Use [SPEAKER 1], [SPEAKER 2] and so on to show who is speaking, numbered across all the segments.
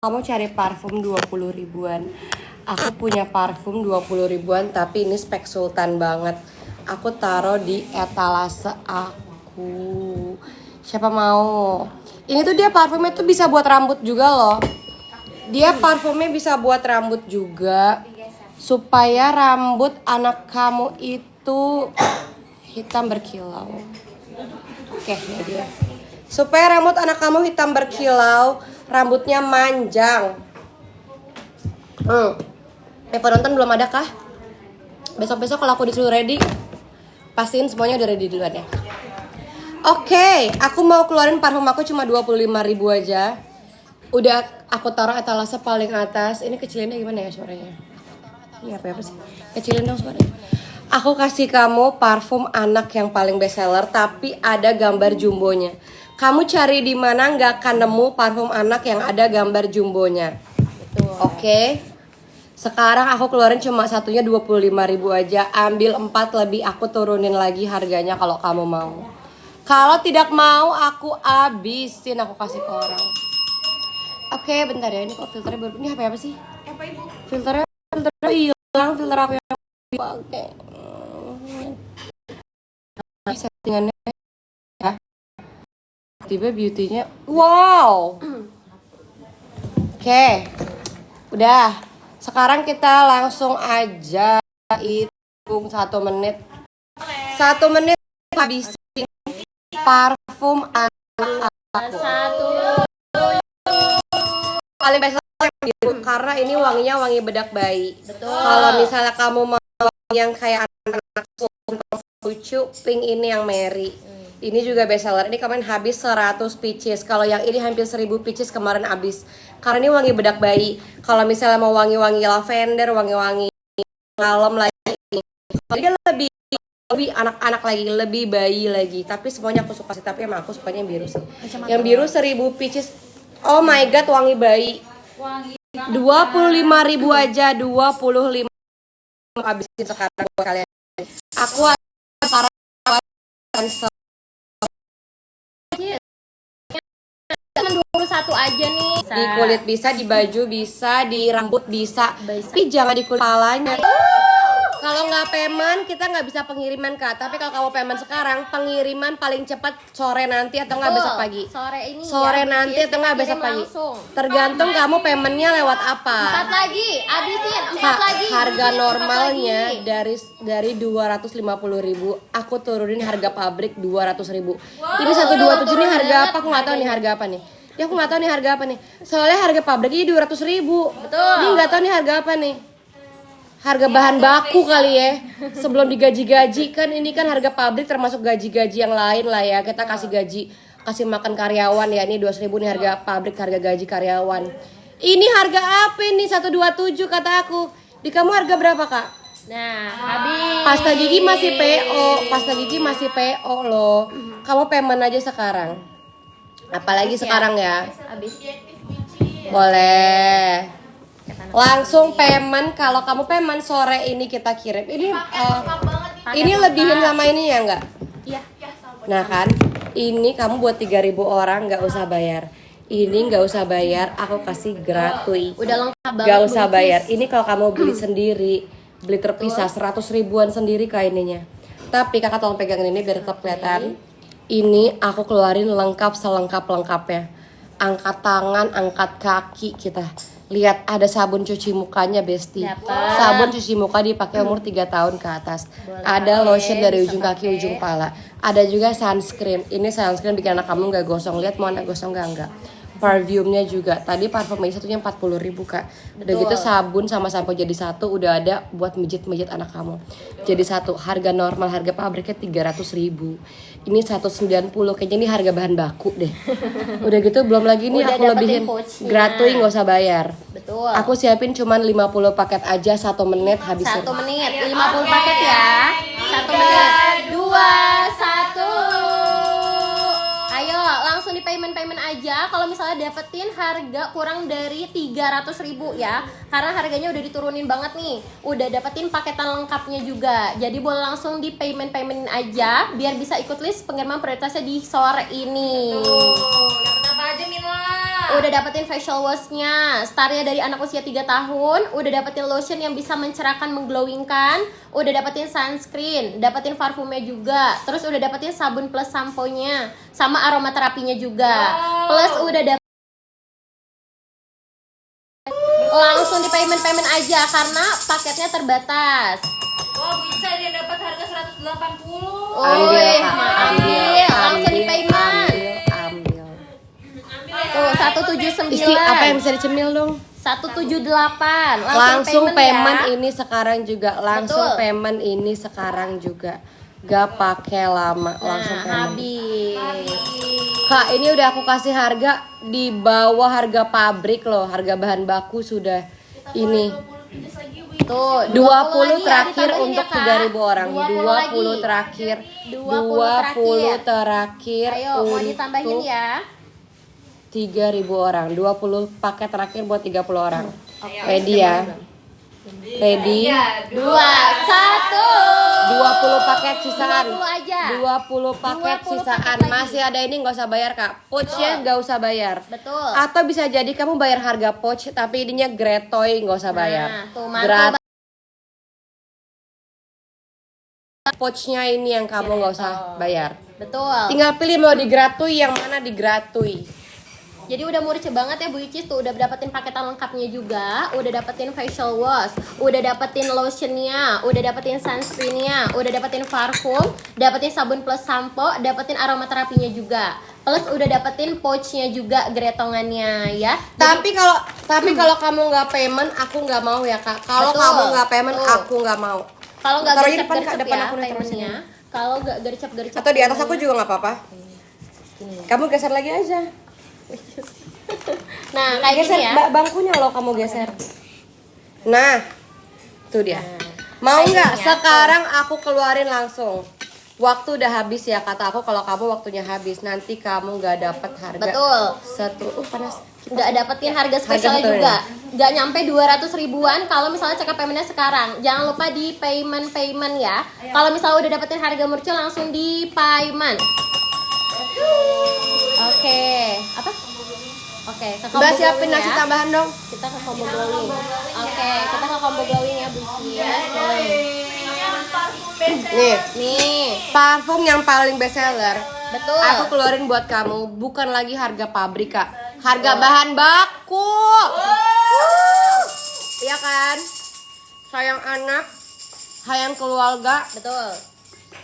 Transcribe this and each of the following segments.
[SPEAKER 1] Kamu cari parfum 20 ribuan. Aku punya parfum 20 ribuan tapi ini spek sultan banget. Aku taruh di etalase aku. Siapa mau? Ini tuh dia parfumnya tuh bisa buat rambut juga loh. Dia parfumnya bisa buat rambut juga. Supaya rambut anak kamu itu hitam berkilau. Oke, ini dia. Supaya rambut anak kamu hitam berkilau, rambutnya manjang. Penonton belum ada kah? Besok-besok kalau aku disuruh ready, pastiin semuanya udah ready duluan ya. Oke, aku mau keluarin parfum aku cuma 25 ribu aja. Udah aku taruh etalase paling atas. Ini kecilinnya gimana ya suaranya? Ini apa sih? Kecilin dong suaranya. Aku kasih kamu parfum anak yang paling best seller tapi ada gambar jumbonya. Kamu cari di mana nggak akan nemu parfum anak yang ada gambar jumbonya. Oke. Sekarang aku keluarin cuma satunya 25 ribu aja. Ambil 4 lebih aku turunin lagi harganya kalau kamu mau. Kalau tidak mau aku abisin, aku kasih ke orang. Oke, bentar ya. Ini kok filternya baru. Ini apa sih? Apa ibu? Filternya hilang, filter aku yang pakai. Settingannya ya. Tiba beauty-nya. Wow. Oke. Udah. Sekarang kita langsung aja hitung 1 menit. 1 menit habisin parfum anak aku. Paling best biru karena ini wanginya wangi bedak bayi. Kalau misalnya kamu mau wangi yang kayak anak-anak lucu, pink ini yang Mary. Ini juga best seller. Ini kemarin habis 100 pieces. Kalau yang ini hampir 1000 pieces kemarin habis. Karena ini wangi bedak bayi. Kalau misalnya mau wangi-wangi lavender, wangi-wangi kalem lagi. Dia lebih anak-anak lagi, lebih bayi lagi. Tapi semuanya aku suka sih. Tapi emang aku sukanya yang biru sih. Yang biru 1000 pieces. Oh my god, wangi bayi. 25 ribu aja, 25 habisin sekarang buat kalian. Aku akan
[SPEAKER 2] 21 aja nih.
[SPEAKER 1] Di kulit bisa, di baju bisa, di rambut bisa. Tapi jangan di kulit kepalanya. Kalau nggak payment kita nggak bisa pengiriman kak. Tapi kalau kamu payment sekarang, pengiriman paling cepat sore nanti atau nggak besok pagi. Sore nanti atau nggak besok pagi. Tergantung kamu paymentnya lewat apa.
[SPEAKER 2] 4 lagi, habisin 4 lagi.
[SPEAKER 1] Harga normalnya dari 250.000, aku turunin harga pabrik 200.000. Ini 127 nih harga apa? Aku nggak tahu nih harga apa nih. Ya aku nggak tahu nih harga apa nih. Soalnya harga pabriknya 200.000.
[SPEAKER 2] Betul.
[SPEAKER 1] Ini nggak tahu nih harga apa nih. Harga bahan baku kali ya. Sebelum digaji-gaji kan ini kan harga pabrik termasuk gaji-gaji yang lain lah ya. Kita kasih gaji, kasih makan karyawan ya. Ini 200.000 nih harga pabrik, harga gaji karyawan. Ini harga apa nih? 127 kata aku. Di kamu harga berapa kak?
[SPEAKER 2] Nah, habis.
[SPEAKER 1] Pasta gigi masih PO, pasta gigi masih PO loh. Kamu payment aja sekarang. Apalagi sekarang ya.
[SPEAKER 2] Habis.
[SPEAKER 1] Boleh. Langsung payment. Kalau kamu payment sore ini kita kirim. Ini lebihin sama ini ya enggak?
[SPEAKER 2] Iya.
[SPEAKER 1] Nah kan, ini kamu buat 3.000 orang nggak usah bayar. Ini nggak usah bayar, aku kasih gratuit.
[SPEAKER 2] Udah lengkap banget.
[SPEAKER 1] Nggak usah bayar. Ini kalau kamu beli sendiri, beli terpisah 100 ribuan sendiri kayak ininya. Tapi kakak tolong pegang ini biar tetap kelihatan. Ini aku keluarin lengkap selengkap-lengkapnya. Angkat tangan, angkat kaki kita. Lihat ada sabun cuci mukanya Besti. Sabun cuci muka dipakai umur 3 tahun ke atas. Ada lotion dari ujung kaki ujung pala. Ada juga sunscreen. Ini sunscreen bikin anak kamu nggak gosong. Lihat mau anak gosong nggak? Parfumnya juga. Tadi parfum ini satunya 40 ribu kak. Udah gitu sabun sama sampo jadi satu udah ada buat mijit-mijit anak kamu. Jadi satu. Harga normal harga pabriknya 300 ribu. Ini 190. Kayaknya ini harga bahan baku deh. Udah gitu belum lagi nih
[SPEAKER 2] Udah
[SPEAKER 1] aku lebihin gratuit nggak usah bayar.
[SPEAKER 2] Betul.
[SPEAKER 1] Aku siapin cuman 50 paket aja 1 menit habisin.
[SPEAKER 2] 1 menit, 50 paket ya. 1 menit. 2, 1. Ayo langsung di payment aja. Kalau misalnya dapetin harga kurang dari 300.000 ya. Karena harganya udah diturunin banget nih. Udah dapetin paketan lengkapnya juga. Jadi boleh langsung di paymentin aja biar bisa ikut list pengiriman prioritasnya di sore ini.
[SPEAKER 3] Dapat apa aja Mila?
[SPEAKER 2] Udah dapetin facial wash-nya, Starya dari anak usia 3 tahun. Udah dapetin lotion yang bisa mencerahkan, mengglowingkan. Udah dapetin sunscreen, dapetin parfumnya juga. Terus udah dapetin sabun plus sampo-nya, sama aromaterapinya juga. Plus udah dapet langsung di payment aja karena paketnya terbatas.
[SPEAKER 3] Oh, bisa dia dapat harga 180.
[SPEAKER 2] Woi, ambil, langsung di payment.
[SPEAKER 1] Ambil.
[SPEAKER 2] Tuh, 179.
[SPEAKER 1] Isi apa yang bisa dicemil dong?
[SPEAKER 2] 178.
[SPEAKER 1] Langsung payment
[SPEAKER 2] ya.
[SPEAKER 1] ini sekarang juga. Langsung
[SPEAKER 2] Betul.
[SPEAKER 1] payment ini sekarang juga. Gak pakai lama, langsung
[SPEAKER 2] Nah,
[SPEAKER 1] payment.
[SPEAKER 2] habis.
[SPEAKER 1] Kak, ini udah aku kasih harga di bawah harga pabrik loh. Harga bahan baku sudah ini.
[SPEAKER 2] Tuh,
[SPEAKER 1] 20
[SPEAKER 2] lagi ya,
[SPEAKER 1] terakhir
[SPEAKER 2] ditambahin
[SPEAKER 1] untuk
[SPEAKER 2] ya, Kak.
[SPEAKER 1] 3.000 orang.
[SPEAKER 2] 20
[SPEAKER 1] 20
[SPEAKER 2] lagi.
[SPEAKER 1] terakhir.
[SPEAKER 2] 20
[SPEAKER 1] terakhir
[SPEAKER 2] Ayo, mau ditambahin
[SPEAKER 1] untuk
[SPEAKER 2] ya.
[SPEAKER 1] 3.000 orang. 20 paket terakhir buat 30 orang. Ready ya? Ready?
[SPEAKER 2] 2, 1.
[SPEAKER 1] 20 paket sisaan.
[SPEAKER 2] 20 aja.
[SPEAKER 1] 20 paket
[SPEAKER 2] 20
[SPEAKER 1] sisaan.
[SPEAKER 2] paket lagi.
[SPEAKER 1] Masih ada ini nggak usah bayar, Kak. Pouchnya nggak usah bayar.
[SPEAKER 2] Betul.
[SPEAKER 1] Atau bisa jadi kamu bayar harga pouch tapi ininya gretoy nggak usah bayar.
[SPEAKER 2] Nah, tuh mantul
[SPEAKER 1] Gratis. Pouchnya ini yang kamu nggak usah bayar.
[SPEAKER 2] Betul.
[SPEAKER 1] Tinggal pilih mau digratui yang mana digratui.
[SPEAKER 2] Jadi udah murce banget ya Bu Icis tuh, udah dapetin paketan lengkapnya juga, udah dapetin facial wash, udah dapetin lotionnya, udah dapetin sunscreennya, udah dapetin parfum, dapetin sabun plus sampo, dapetin aromaterapinya juga. Plus udah dapetin pouchnya juga, gretongannya ya.
[SPEAKER 1] Tapi kalau kamu nggak payment, aku nggak mau ya, Kak. Kalau
[SPEAKER 2] Betul.
[SPEAKER 1] kamu nggak payment,
[SPEAKER 2] Tuh.
[SPEAKER 1] aku nggak mau.
[SPEAKER 2] Kalau nggak
[SPEAKER 1] Taruh aja
[SPEAKER 2] gercep-gercep
[SPEAKER 1] depan
[SPEAKER 2] ya
[SPEAKER 1] aku nih, taruh sini.
[SPEAKER 2] paymentnya. Kalau nggak gercep-gercep
[SPEAKER 1] Atau di atas aku juga nggak apa-apa. Kamu geser lagi aja.
[SPEAKER 2] Nah, kayak
[SPEAKER 1] Geser
[SPEAKER 2] gini ya.
[SPEAKER 1] bangkunya loh kamu geser. Nah, tuh dia. Mau
[SPEAKER 2] Kayak
[SPEAKER 1] nggak?
[SPEAKER 2] gini ya,
[SPEAKER 1] Sekarang aku keluarin langsung. Waktu udah habis ya, kata aku kalau kamu waktunya habis nanti kamu nggak dapat harga.
[SPEAKER 2] Betul.
[SPEAKER 1] Panas.
[SPEAKER 2] Nggak dapetin harga spesialnya
[SPEAKER 1] betul
[SPEAKER 2] juga, nggak nyampe 200 ribuan kalau misalnya check up paymentnya sekarang. Jangan lupa di payment ya. Kalau misalnya udah dapetin harga murce langsung di payment. Oke, apa? Oke, ke combo
[SPEAKER 1] Udah siapin
[SPEAKER 2] glowing
[SPEAKER 1] nasi
[SPEAKER 2] ya.
[SPEAKER 1] tambahan dong.
[SPEAKER 2] Kita ke combo glowing. Oke, kita ke combo glowing ya Bu
[SPEAKER 1] Nih,
[SPEAKER 2] Nih,
[SPEAKER 1] parfum yang paling best seller.
[SPEAKER 2] betul.
[SPEAKER 1] Aku keluarin buat kamu, bukan lagi harga pabrik, Kak. Harga bahan baku. Iya kan? Sayang anak, sayang keluarga.
[SPEAKER 2] Betul.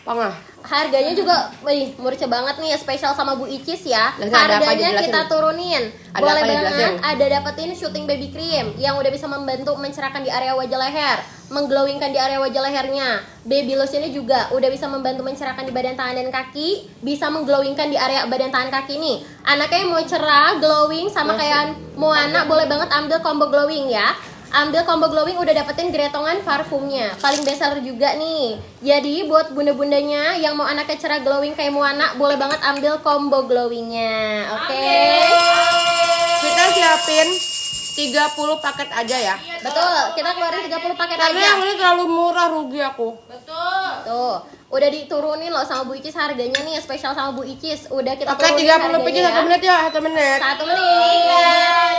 [SPEAKER 1] Pangah.
[SPEAKER 2] Harganya juga, wih, murce banget nih, spesial sama Bu Icis ya.
[SPEAKER 1] Lah, ada apa
[SPEAKER 2] Harganya
[SPEAKER 1] dijelasin?
[SPEAKER 2] kita turunin.
[SPEAKER 1] Ada
[SPEAKER 2] Boleh
[SPEAKER 1] apa
[SPEAKER 2] banget,
[SPEAKER 1] dijelasin?
[SPEAKER 2] ada dapetin shooting baby cream yang udah bisa membantu mencerahkan di area wajah leher, mengglowingkan di area wajah lehernya. Baby lotionnya juga udah bisa membantu mencerahkan di badan tangan dan kaki, bisa mengglowingkan di area badan tangan kaki nih. Anaknya yang mau cerah, glowing sama kayak Moana, boleh banget ambil combo glowing ya. Ambil combo glowing udah dapetin gretongan parfumnya, paling best seller juga nih. Jadi buat bunda-bundanya yang mau anaknya cerah glowing kayak Moana, boleh banget ambil combo glowingnya. Oke.
[SPEAKER 1] Kita siapin 30 paket aja ya.
[SPEAKER 2] Betul, kita keluarin 30 paket
[SPEAKER 1] Karena
[SPEAKER 2] aja.
[SPEAKER 1] yang ini terlalu murah, rugi aku.
[SPEAKER 3] Betul.
[SPEAKER 2] Tuh, udah diturunin loh sama Bu Icis harganya nih, spesial sama Bu Icis. Udah kita
[SPEAKER 1] Oke,
[SPEAKER 2] turunin
[SPEAKER 1] 30 pc
[SPEAKER 2] harganya
[SPEAKER 1] 1 menit ya, 1 menit.
[SPEAKER 2] 1 menit.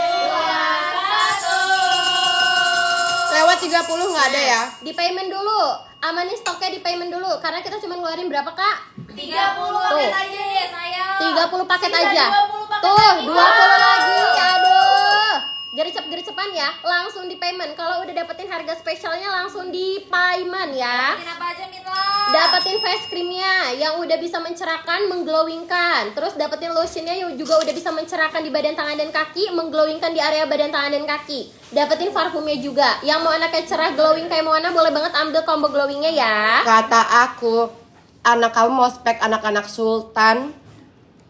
[SPEAKER 1] Lewat 30 nggak ada ya?
[SPEAKER 2] Di payment dulu. Amanin stoknya di payment dulu karena kita cuma ngeluarin berapa, Kak?
[SPEAKER 3] 30 paket aja deh, sayang.
[SPEAKER 2] 30 paket
[SPEAKER 3] Sisa
[SPEAKER 2] aja.
[SPEAKER 3] 20 paket
[SPEAKER 2] Tuh,
[SPEAKER 3] lagi,
[SPEAKER 2] 20
[SPEAKER 3] Bang.
[SPEAKER 2] lagi. Aduh. Gercep-gercepan ya, langsung di payment. Kalau udah dapetin harga spesialnya langsung di payment ya.
[SPEAKER 3] Dapetin apa aja, Mitra?
[SPEAKER 2] Dapetin face creamnya yang udah bisa mencerahkan, mengglowingkan. Terus dapetin lotionnya yang juga udah bisa mencerahkan di badan tangan dan kaki, mengglowingkan di area badan tangan dan kaki. Dapetin parfumnya juga. Yang mau anaknya cerah glowing kayak Moana, boleh banget ambil combo glowingnya ya.
[SPEAKER 1] Kata aku, anak kamu mau spek anak-anak sultan,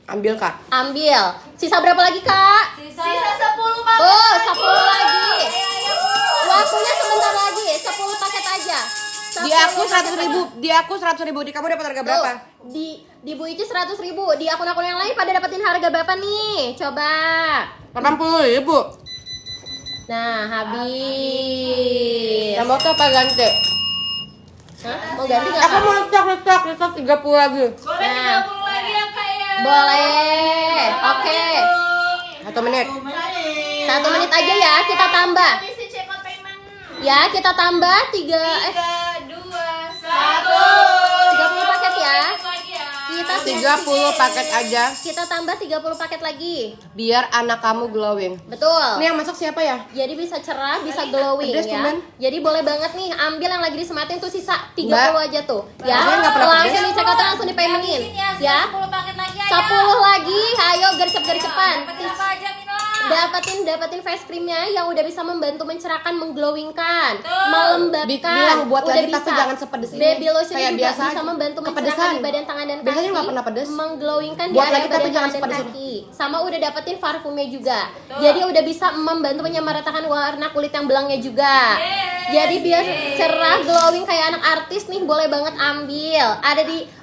[SPEAKER 1] ambil, Kak.
[SPEAKER 2] Ambil. Sisa berapa lagi, Kak?
[SPEAKER 3] Sisa 10 paket.
[SPEAKER 2] Oh, 10 lagi.
[SPEAKER 3] Ayo.
[SPEAKER 2] Waktunya sebentar lagi, 10 paket aja.
[SPEAKER 1] Di aku 100.000, di aku 100.000, di kamu dapat harga berapa?
[SPEAKER 2] Di Bu Ici 100.000, di akun-akun yang lain pada dapetin harga berapa nih? Coba.
[SPEAKER 1] 80.000.
[SPEAKER 2] Nah, habis.
[SPEAKER 1] Kamu tuh apa ganti?
[SPEAKER 2] Hah? Mau ganti nggak?
[SPEAKER 1] Aku
[SPEAKER 2] Kak?
[SPEAKER 1] mau letak 30 lagi.
[SPEAKER 3] Boleh
[SPEAKER 2] Nah.
[SPEAKER 3] 30 lagi ya, Kak ya.
[SPEAKER 2] Boleh. Oke.
[SPEAKER 1] 1 menit.
[SPEAKER 3] 1
[SPEAKER 2] 1 menit aja ya, kita tambah.
[SPEAKER 3] Habis check out payment.
[SPEAKER 2] Ya, kita tambah
[SPEAKER 3] 3, 2, 1.
[SPEAKER 2] 30 paket ya.
[SPEAKER 3] Lagi ya.
[SPEAKER 2] Kita
[SPEAKER 1] 30 paket aja
[SPEAKER 2] Kita tambah 30 paket lagi.
[SPEAKER 1] biar anak kamu glowing.
[SPEAKER 2] Betul.
[SPEAKER 1] Ini yang masak siapa ya?
[SPEAKER 2] Jadi bisa cerah, bisa glowing
[SPEAKER 1] Pedes,
[SPEAKER 2] ya.
[SPEAKER 1] cuman.
[SPEAKER 2] Jadi boleh banget nih ambil yang lagi disematin tuh sisa 30
[SPEAKER 1] Mbak.
[SPEAKER 2] aja tuh. Ya.
[SPEAKER 1] Saya nggak pernah
[SPEAKER 2] Langsung
[SPEAKER 1] pedes.
[SPEAKER 2] di check out langsung di paymentin. Ya.
[SPEAKER 3] 10 paket lagi aja.
[SPEAKER 2] 10 lagi. Ayo gercep-gercepan.
[SPEAKER 3] Dapat apa aja Mila?
[SPEAKER 2] Dapatin face creamnya yang udah bisa membantu mencerahkan, mengglowingkan,
[SPEAKER 3] Betul.
[SPEAKER 2] melembabkan.
[SPEAKER 1] Bilang buat
[SPEAKER 2] udah
[SPEAKER 1] lagi tapi jangan sepedes ini.
[SPEAKER 2] Baby lotion
[SPEAKER 1] Kayak
[SPEAKER 2] juga
[SPEAKER 1] biasa
[SPEAKER 2] bisa
[SPEAKER 1] aja.
[SPEAKER 2] membantu
[SPEAKER 1] Kepedesan.
[SPEAKER 2] mencerahkan di badan tangan dan kaki.
[SPEAKER 1] Biasanya nggak pernah pedes.
[SPEAKER 2] Mengglowingkan di
[SPEAKER 1] Buat
[SPEAKER 2] area
[SPEAKER 1] lagi tapi
[SPEAKER 2] badan
[SPEAKER 1] jangan
[SPEAKER 2] tangan dan
[SPEAKER 1] sepedes ini.
[SPEAKER 2] kaki. Sama udah dapetin parfumnya juga. Jadi udah bisa membantu menyamaratakan warna kulit yang belangnya juga. Jadi biar cerah, glowing kayak anak artis nih, boleh banget ambil.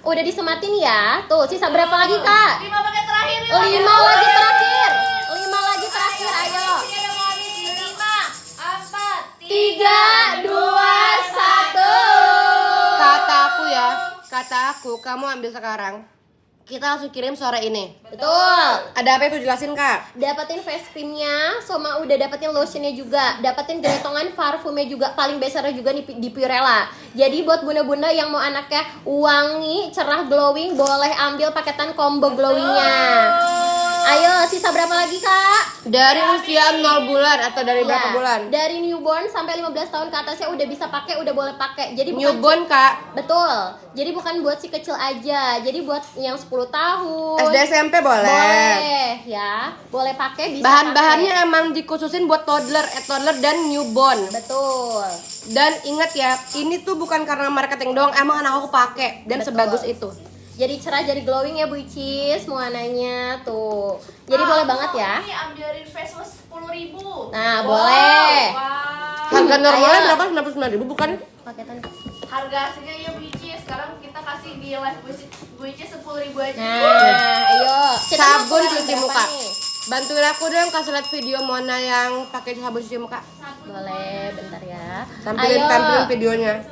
[SPEAKER 2] Udah disematin ya. Tuh, sisa berapa lagi, Kak?
[SPEAKER 3] 5 paket terakhir yuk.
[SPEAKER 2] 5 lagi terakhir. 5 lagi terakhir, ayo.
[SPEAKER 3] Ini udah mau habis. 5, 4,
[SPEAKER 2] 3, 2, 1.
[SPEAKER 1] Kata aku kamu ambil sekarang. Kita langsung kirim sore ini.
[SPEAKER 2] Betul.
[SPEAKER 1] Ada apa itu jelasin Kak?
[SPEAKER 2] Dapetin face creamnya, sama udah dapetin lotionnya juga, dapetin geletongan parfumnya juga, paling besarnya juga di Purella. Jadi buat bunda-bunda yang mau anaknya wangi, cerah, glowing, boleh ambil paketan combo glowingnya. Ayo, sisa berapa lagi Kak?
[SPEAKER 1] Dari usia 0 bulan atau dari berapa
[SPEAKER 2] Ya,
[SPEAKER 1] bulan?
[SPEAKER 2] Dari newborn sampai 15 tahun ke atasnya udah bisa pakai, udah boleh pakai. Jadi bukan
[SPEAKER 1] Newborn Kak.
[SPEAKER 2] betul. Jadi bukan buat si kecil aja. Jadi buat yang 10 tahun.
[SPEAKER 1] SD SMP boleh.
[SPEAKER 2] Boleh ya. Boleh pakai, bisa
[SPEAKER 1] Bahan-bahannya
[SPEAKER 2] pakai.
[SPEAKER 1] emang dikhususin buat toddler dan newborn.
[SPEAKER 2] Betul.
[SPEAKER 1] Dan ingat ya, ini tuh bukan karena marketing doang, emang anak aku pakai dan
[SPEAKER 2] Betul.
[SPEAKER 1] sebagus itu.
[SPEAKER 2] Jadi cerah, jadi glowing ya Bu Icis, muananya tuh. Jadi boleh banget ya.
[SPEAKER 3] Ini ambilin face wash 10.000.
[SPEAKER 2] Nah, boleh.
[SPEAKER 3] Wow.
[SPEAKER 1] Harga normalnya
[SPEAKER 2] Ayo.
[SPEAKER 1] berapa? 99.000 bukan?
[SPEAKER 2] Paketan.
[SPEAKER 3] Harga aslinya ya Bu Ici, sekarang kita kasih di live Bu Ici 10.000 aja.
[SPEAKER 2] Nah, ayo. Kita mau
[SPEAKER 1] Sabun
[SPEAKER 2] keluarin
[SPEAKER 1] cuci
[SPEAKER 2] berapa
[SPEAKER 1] muka.
[SPEAKER 2] nih?
[SPEAKER 1] Bantuin aku dong kasih lihat video Mona yang pakai sabun cuci muka.
[SPEAKER 2] Boleh, bentar ya.
[SPEAKER 1] Tampilin videonya.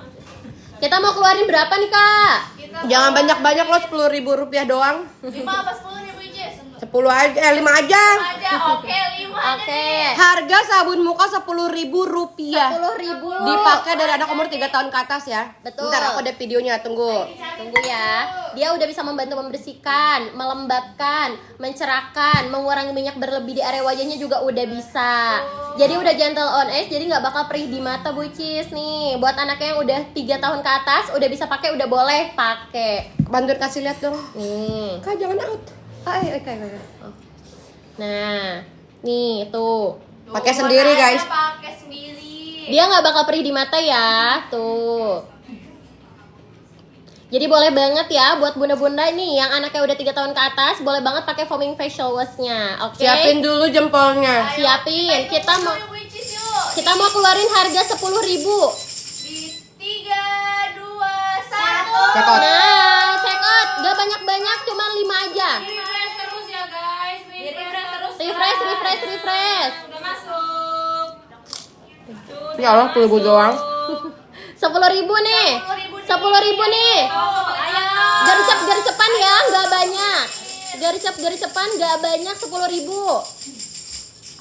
[SPEAKER 2] Kita mau keluarin berapa nih Kak?
[SPEAKER 3] Kita
[SPEAKER 1] Jangan banyak-banyak loh, 10.000 rupiah doang.
[SPEAKER 3] 5 apa 10 nih Bu Ici?
[SPEAKER 1] 10 aja, 5 aja.
[SPEAKER 3] Aja, oke 5 aja
[SPEAKER 2] Oke.
[SPEAKER 3] nih.
[SPEAKER 1] Harga sabun muka 10.000 rupiah.
[SPEAKER 2] 10.000.
[SPEAKER 1] Dipakai dari anak umur 3 tahun ke atas ya.
[SPEAKER 2] Betul.
[SPEAKER 1] Bentar aku ada videonya, tunggu.
[SPEAKER 2] Tunggu ya. Dia udah bisa membantu membersihkan, melembabkan, mencerahkan, mengurangi minyak berlebih di area wajahnya juga udah bisa. Jadi udah gentle on edge, jadi nggak bakal perih di mata Bu Cis nih. Buat anaknya yang udah 3 tahun ke atas, udah bisa pakai, udah boleh pakai.
[SPEAKER 1] Bantuin kasih lihat dong.
[SPEAKER 2] Nih.
[SPEAKER 1] Kak jangan out.
[SPEAKER 2] Oh. Nah, nih tuh.
[SPEAKER 1] Pakai sendiri, guys.
[SPEAKER 3] Pakai sendiri.
[SPEAKER 2] Dia nggak bakal perih di mata ya, tuh. Jadi boleh banget ya buat bunda-bunda nih yang anaknya udah 3 tahun ke atas, boleh banget pakai foaming facial wash-nya. Oke.
[SPEAKER 1] Siapin dulu jempolnya.
[SPEAKER 2] Siapin. Kita mau
[SPEAKER 3] Bu Ici yuk.
[SPEAKER 2] kita mau keluarin harga 10.000.
[SPEAKER 3] Di 3, 2, 1.
[SPEAKER 1] Check out.
[SPEAKER 2] Nah, check out. Gak banyak-banyak, cuma 5 aja.
[SPEAKER 3] Refresh terus ya guys. Refresh terus.
[SPEAKER 2] Refresh.
[SPEAKER 3] Udah masuk.
[SPEAKER 1] Ya Allah, 10.000 doang.
[SPEAKER 2] 10.000 nih. 10.000 nih.
[SPEAKER 3] Oh, ayo.
[SPEAKER 2] Gercep-gercepan ya, nggak banyak. Gercep-gercepan nggak banyak, 10.000.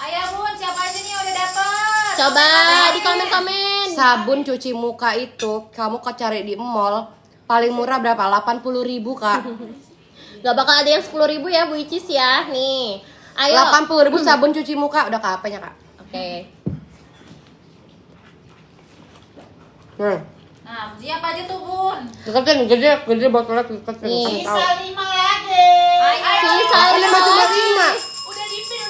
[SPEAKER 3] Ayo Bun, siapa aja nih yang udah dapet?
[SPEAKER 2] Coba di komen-komen.
[SPEAKER 1] Sabun cuci muka itu kamu kok cari di mall paling murah berapa? 80.000 Kak.
[SPEAKER 2] Nggak bakal ada yang 10.000 ya Bu Icis ya. Nih, ayo.
[SPEAKER 1] 80.000 sabun cuci muka udah kapenya Kak.
[SPEAKER 2] Oke.
[SPEAKER 3] Nah, siapa aja tuh Bun?
[SPEAKER 1] Deketin, gede botolnya deketin.
[SPEAKER 2] Nih.
[SPEAKER 1] Kamu tahu.
[SPEAKER 3] 5 lagi.
[SPEAKER 2] Sisa
[SPEAKER 1] Ini
[SPEAKER 2] lima
[SPEAKER 1] masih
[SPEAKER 2] lagi.
[SPEAKER 1] 5.
[SPEAKER 3] Udah dipin.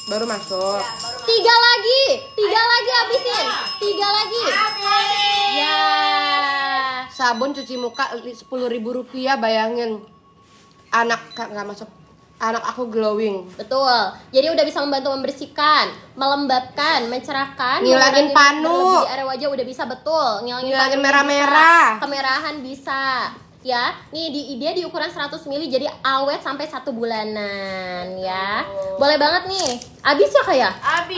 [SPEAKER 1] Baru masuk.
[SPEAKER 3] Ya, baru
[SPEAKER 2] 3 lagi. 3 lagi habisin. 3 lagi. Ya.
[SPEAKER 1] Sabun cuci muka 10.000 rupiah, bayangin. Anak Kak nggak masuk. Anak aku glowing.
[SPEAKER 2] Betul. Jadi udah bisa membantu membersihkan, melembabkan, mencerahkan,
[SPEAKER 1] Ngilangin
[SPEAKER 2] mengurangi
[SPEAKER 1] panu.
[SPEAKER 2] berlebih di area wajah udah bisa, betul.
[SPEAKER 1] Ngilangin
[SPEAKER 2] panu
[SPEAKER 1] merah-merah.
[SPEAKER 2] bisa, kemerahan bisa. Ya, nih dia di ukuran 100 ml jadi awet sampai 1 bulanan ya. Boleh banget nih. Abis ya kayak?
[SPEAKER 3] Abi.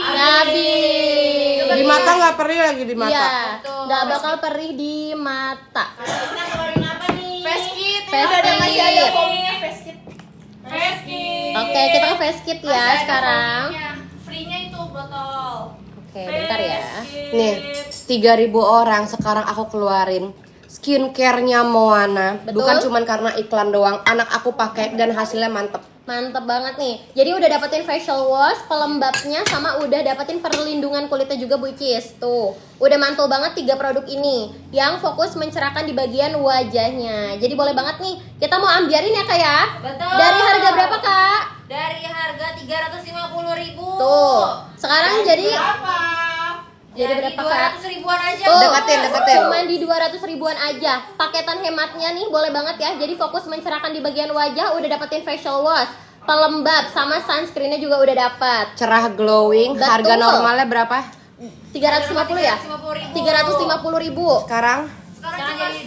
[SPEAKER 1] Di mata nggak perih lagi di mata.
[SPEAKER 2] Iya,
[SPEAKER 3] Betul.
[SPEAKER 2] nggak bakal perih di mata.
[SPEAKER 3] Kita keluarin apa nih? Face kit.
[SPEAKER 2] Face
[SPEAKER 3] Udah masih ada
[SPEAKER 2] kit.
[SPEAKER 3] foamnya face kit. Face kit.
[SPEAKER 2] Oke, kita ke face kit ya sekarang.
[SPEAKER 3] Free
[SPEAKER 2] Oke, bentar ya.
[SPEAKER 1] Nih, 3.000 orang sekarang aku keluarin skincare-nya Moana.
[SPEAKER 2] Betul.
[SPEAKER 1] Bukan cuman karena iklan doang, anak aku pakai dan hasilnya mantep.
[SPEAKER 2] Mantep banget nih. Jadi udah dapetin facial wash, pelembabnya, sama udah dapetin perlindungan kulitnya juga Bu Icis. Tuh, udah mantul banget 3 produk ini yang fokus mencerahkan di bagian wajahnya. Jadi boleh banget nih, kita mau ambiarin ya Kak ya.
[SPEAKER 3] Betul.
[SPEAKER 2] Dari harga berapa Kak?
[SPEAKER 3] Dari harga 350.000.
[SPEAKER 2] Tuh, sekarang jadi
[SPEAKER 3] berapa?
[SPEAKER 2] Jadi
[SPEAKER 3] Dari
[SPEAKER 2] berapa, Kak?
[SPEAKER 3] 200 ribuan aja.
[SPEAKER 2] Tuh,
[SPEAKER 1] Deketin.
[SPEAKER 2] cuman di 200 ribuan aja. Paketan hematnya nih boleh banget ya. Jadi fokus mencerahkan di bagian wajah, udah dapetin facial wash, pelembab, sama sunscreennya juga udah dapat.
[SPEAKER 1] Cerah glowing,
[SPEAKER 2] Betul.
[SPEAKER 1] harga normalnya berapa?
[SPEAKER 2] 350 ya? 350 ribu.
[SPEAKER 1] Sekarang
[SPEAKER 3] Sekarang jadi